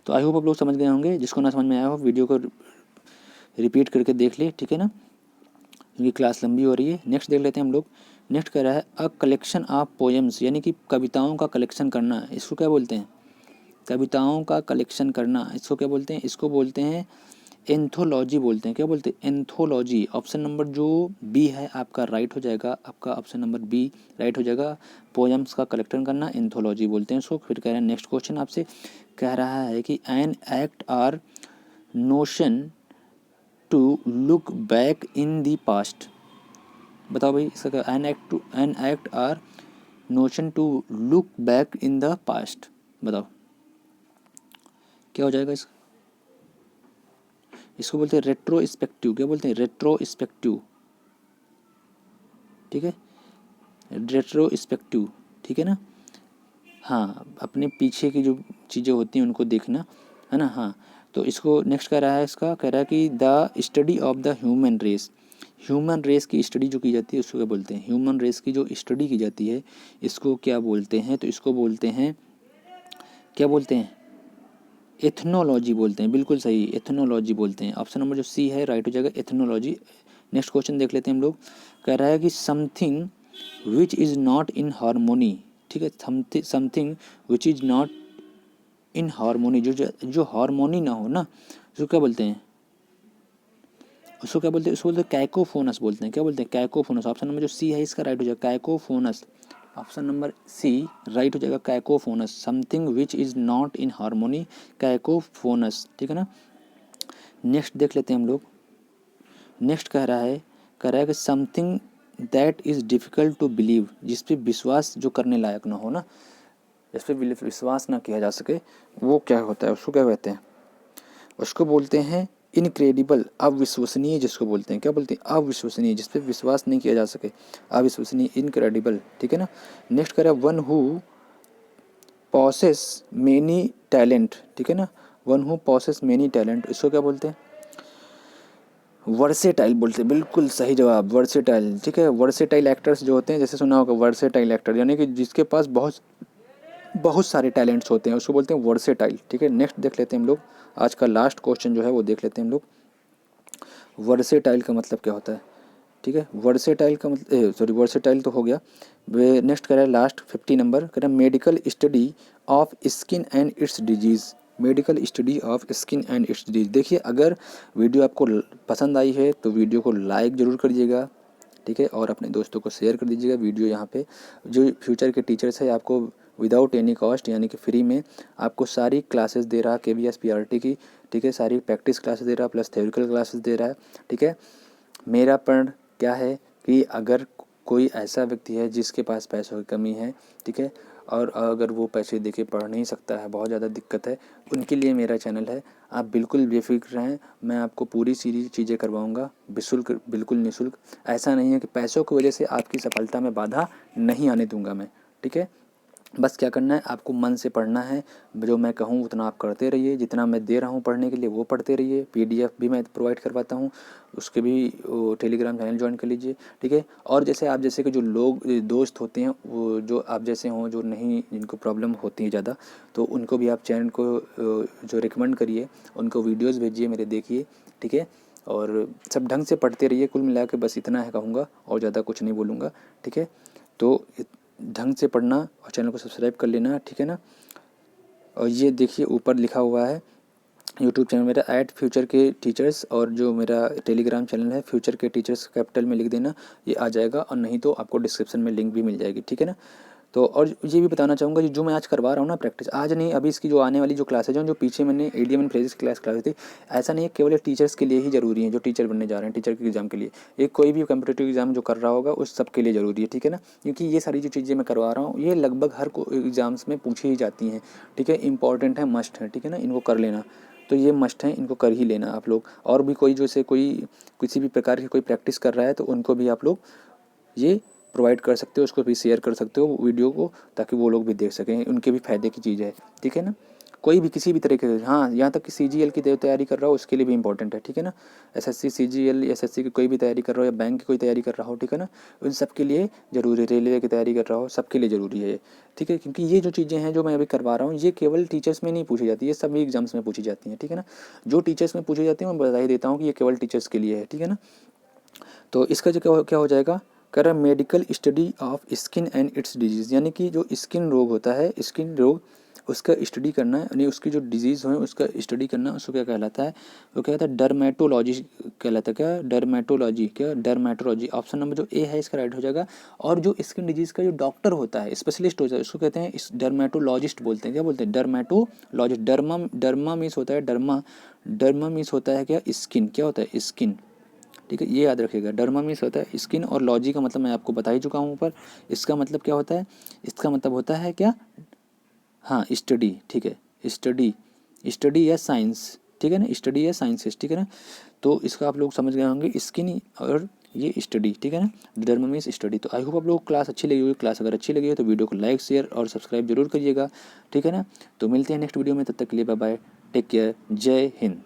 तो आई होप आप लोग समझ गए होंगे। जिसको ना समझ में आया हो वीडियो को रिपीट करके देख ले। ठीक है ना, क्योंकि क्लास लंबी हो रही है। नेक्स्ट देख लेते हैं हम लोग। नेक्स्ट कह रहा है अ कलेक्शन ऑफ पोएम्स, यानी कि कविताओं का कलेक्शन करना। इसको क्या बोलते हैं? कविताओं का कलेक्शन करना, इसको क्या बोलते हैं? इसको बोलते हैं एंथोलॉजी बोलते हैं। क्या बोलते हैं? एंथोलॉजी। ऑप्शन नंबर जो बी है आपका राइट हो जाएगा। आपका ऑप्शन नंबर बी राइट हो जाएगा। पोएम्स का कलेक्शन करना एंथोलॉजी बोलते हैं इसको। फिर कह रहे हैं नेक्स्ट क्वेश्चन आपसे, कह रहा है कि an act or notion to look back in the past. बताओ भाई इसका क्या? An act or notion to look back in the past. बताओ क्या हो जाएगा इसका? इसको बोलते हैं रेट्रोस्पेक्टिव। क्या बोलते हैं? रेट्रोस्पेक्टिव। ठीक है, रेट्रोस्पेक्टिव। ठीक है ना। हाँ, अपने पीछे की जो चीज़ें होती हैं उनको देखना, है ना। हाँ, तो इसको नेक्स्ट कह रहा है, इसका कह रहा है कि the study of the human race. Human race की स्टडी जो की जाती है उसको क्या बोलते हैं? ह्यूमन रेस की जो स्टडी की जाती है इसको क्या बोलते हैं? तो इसको बोलते हैं, क्या बोलते हैं? एथनोलॉजी बोलते हैं। बिल्कुल सही, एथनोलॉजी बोलते हैं। ऑप्शन नंबर जो सी है राइट हो जाएगा, एथनोलॉजी। नेक्स्ट क्वेश्चन देख लेते हैं हम लोग। कह रहा है कि something which is not in harmony. ठीक है, something which is not in harmony, जो जो हारमोनी ना हो ना, उसको क्या बोलते हैं? उसको क्या बोलते हैं, उसको बोलते हैं कैकोफोनस बोलते हैं। क्या बोलते हैं, कैकोफोनस। ऑप्शन नंबर जो सी है इसका राइट हो जाएगा cacophonous. Option number C right हो जाएगा cacophonous. Something which is not in harmony, cacophonous, ठीक है ना। नेक्स्ट देख लेते हैं हम लोग। नेक्स्ट कह रहा है कि something that is difficult to believe, जिस पे विश्वास जो करने लायक ना हो ना, जिस पे विश्वास ना किया जा सके, वो क्या होता है, उसको क्या कहते हैं, उसको बोलते हैं इनक्रेडिबल, अविश्वसनीय जिसको बोलते हैं। क्या बोलते हैं, अविश्वसनीय, जिस पे विश्वास नहीं किया जा सके, अविश्वसनीय, इनक्रेडिबल, ठीक है ना। नेक्स्ट करें one who possesses many talent, ठीक है ना। One who possesses many talent, इसको क्या बोलते हैं, वर्सेटाइल बोलते हैं। बिल्कुल सही जवाब, वर्सेटाइल, ठीक है। वर्सेटाइल एक्टर्स जो होते हैं, जैसे सुना होगा वर्सेटाइल एक्टर, यानी कि जिसके पास बहुत बहुत सारे टैलेंट्स होते हैं, उसको बोलते हैं वर्सेटाइल, ठीक है। नेक्स्ट देख लेते हैं हम लोग, आज का लास्ट क्वेश्चन जो है वो देख लेते हैं हम लोग। वर्सेटाइल का मतलब क्या होता है, ठीक है। वर्सेटाइल का मतलब, सॉरी वर्सेटाइल तो हो गया। नेक्स्ट करें लास्ट 50 नंबर, करें medical study of skin and it's disease. Medical study of skin and it's disease. देखिए, अगर वीडियो आपको पसंद आई है तो वीडियो को लाइक ज़रूर करिएगा, ठीक है, और अपने दोस्तों को शेयर कर दीजिएगा। वीडियो यहाँ पे जो फ्यूचर के टीचर्स है आपको विदाउट एनी कॉस्ट, यानी कि फ्री में आपको सारी क्लासेस दे रहा है KVS PRT की, ठीक है। सारी प्रैक्टिस क्लासेस दे रहा है, प्लस थ्योरिकल क्लासेस दे रहा है, ठीक है। मेरा प्रण क्या है कि अगर कोई ऐसा व्यक्ति है जिसके पास पैसों की कमी है, ठीक है, और अगर वो पैसे देके पढ़ नहीं सकता है, बहुत ज़्यादा दिक्कत है, उनके लिए मेरा चैनल है। आप बिल्कुल बेफिक्र रहें, मैं आपको पूरी सीरीज चीज़ें करवाऊंगा बिल्कुल, बिल्कुल निःशुल्क। ऐसा नहीं है कि पैसों की वजह से आपकी सफलता में बाधा नहीं आने दूंगा मैं, ठीक है। बस क्या करना है, आपको मन से पढ़ना है, जो मैं कहूँ उतना आप करते रहिए, जितना मैं दे रहा हूँ पढ़ने के लिए वो पढ़ते रहिए। PDF भी मैं प्रोवाइड करवाता हूँ, उसके भी टेलीग्राम चैनल ज्वाइन कर लीजिए, ठीक है। और जैसे आप जैसे कि जो लोग दोस्त होते हैं, वो जो आप जैसे हों, जो नहीं, जिनको प्रॉब्लम होती है ज़्यादा, तो उनको भी आप चैनल को जो रिकमेंड करिए, उनको वीडियोज़ भेजिए मेरे, देखिए, ठीक है। और सब ढंग से पढ़ते रहिए। कुल मिला के बस इतना है कहूँगा, और ज़्यादा कुछ नहीं बोलूँगा, ठीक है। तो ढंग से पढ़ना और चैनल को सब्सक्राइब कर लेना, ठीक है ना। और ये देखिए ऊपर लिखा हुआ है यूट्यूब चैनल मेरा @फ्यूचर के टीचर्स, और जो मेरा टेलीग्राम चैनल है फ्यूचर के टीचर्स, कैपिटल में लिख देना, ये आ जाएगा, और नहीं तो आपको डिस्क्रिप्शन में लिंक भी मिल जाएगी, ठीक है ना। तो और ये भी बताना चाहूँगा, जो मैं आज करवा रहा हूँ ना प्रैक्टिस, आज नहीं, अभी इसकी जो आने वाली जो क्लासेज हैं, जो पीछे मैंने इडियम एंड फ्रेजेस क्लास थी, ऐसा नहीं है केवल टीचर्स के लिए ही ज़रूरी है, जो टीचर बनने जा रहे हैं, टीचर के एग्ज़ाम के लिए, ये कोई भी कम्पिटेटिव एग्ज़ाम जो कर रहा होगा उस सब के लिए ज़रूरी है, ठीक है ना। क्योंकि ये सारी जो चीज़ें मैं करवा रहा हूँ, ये लगभग हर को एग्ज़ाम्स में पूछी ही जाती हैं, ठीक है। इंपॉर्टेंट है, मस्ट है, ठीक है ना, इनको कर लेना। तो ये मस्ट है, इनको कर ही लेना आप लोग। और भी कोई जैसे कोई किसी भी प्रकार की कोई प्रैक्टिस कर रहा है, तो उनको भी आप लोग ये प्रोवाइड कर सकते हो, उसको भी शेयर कर सकते हो वीडियो को, ताकि वो लोग भी देख सकें, उनके भी फ़ायदे की चीज़ है, ठीक है ना। कोई भी किसी भी तरीके से, हाँ, यहाँ तक कि CGL की तैयारी कर रहा हो उसके लिए भी इंपॉर्टेंट है, ठीक है ना। SSC CGL SSC की कोई भी तैयारी कर रहा हो, या बैंक की कोई तैयारी कर रहा हो, ठीक है ना, उन सब के लिए ज़रूरी है। रेलवे की तैयारी कर रहा हो, सबके लिए ज़रूरी है, ठीक है। क्योंकि ये जो चीज़ें हैं जो मैं अभी करवा रहा हूँ, ये केवल टीचर्स में नहीं पूछी जाती, ये सभी एग्जाम्स में पूछी जाती हैं, ठीक है ना। जो टीचर्स में पूछी जाती है मैं बता ही देता हूँ कि ये केवल टीचर्स के लिए है, ठीक है ना। तो इसका जो क्या हो जाएगा, कह रहा है medical study of skin and it's disease, यानी कि जो स्किन रोग होता है, स्किन रोग, उसका स्टडी करना है, यानी उसकी जो डिजीज़ है उसका स्टडी करना, उसको क्या कहलाता है, वो क्या कहता है, डर्मेटोलॉजी कहलाता है। क्या, डर्मेटोलॉजी, क्या, डर्मेटोलॉजी। ऑप्शन नंबर जो ए है इसका राइट हो जाएगा। और जो स्किन डिजीज़ का जो डॉक्टर होता है, स्पेशलिस्ट होता है, उसको कहते हैं इस डर्मेटोलॉजिस्ट बोलते हैं। क्या बोलते हैं, डर्मेटोलॉजिस्ट। डर्मा मीन्स होता है, डर्मा मीन्स होता है क्या, स्किन, क्या होता है, स्किन, ठीक है, ये याद रखिएगा। डर्मा मीन्स होता है स्किन, और लॉजी का मतलब मैं आपको बता ही चुका हूँ ऊपर। इसका मतलब क्या होता है, इसका मतलब होता है क्या, हाँ, स्टडी, ठीक है, स्टडी, स्टडी या साइंस, ठीक है ना, स्टडी या साइंसेस, ठीक है ना। तो इसका आप लोग समझ गए होंगे, स्किन और ये स्टडी, ठीक है ना, डर्मा मीन्स स्टडी। तो आई होप आप लोग को क्लास अच्छी लगी होगी। क्लास अगर अच्छी लगी हो तो वीडियो को लाइक, शेयर और सब्सक्राइब जरूर करिएगा, ठीक है ना। तो मिलते हैं नेक्स्ट वीडियो में, तब तक के लिए बाय बाय, टेक केयर, जय हिंद।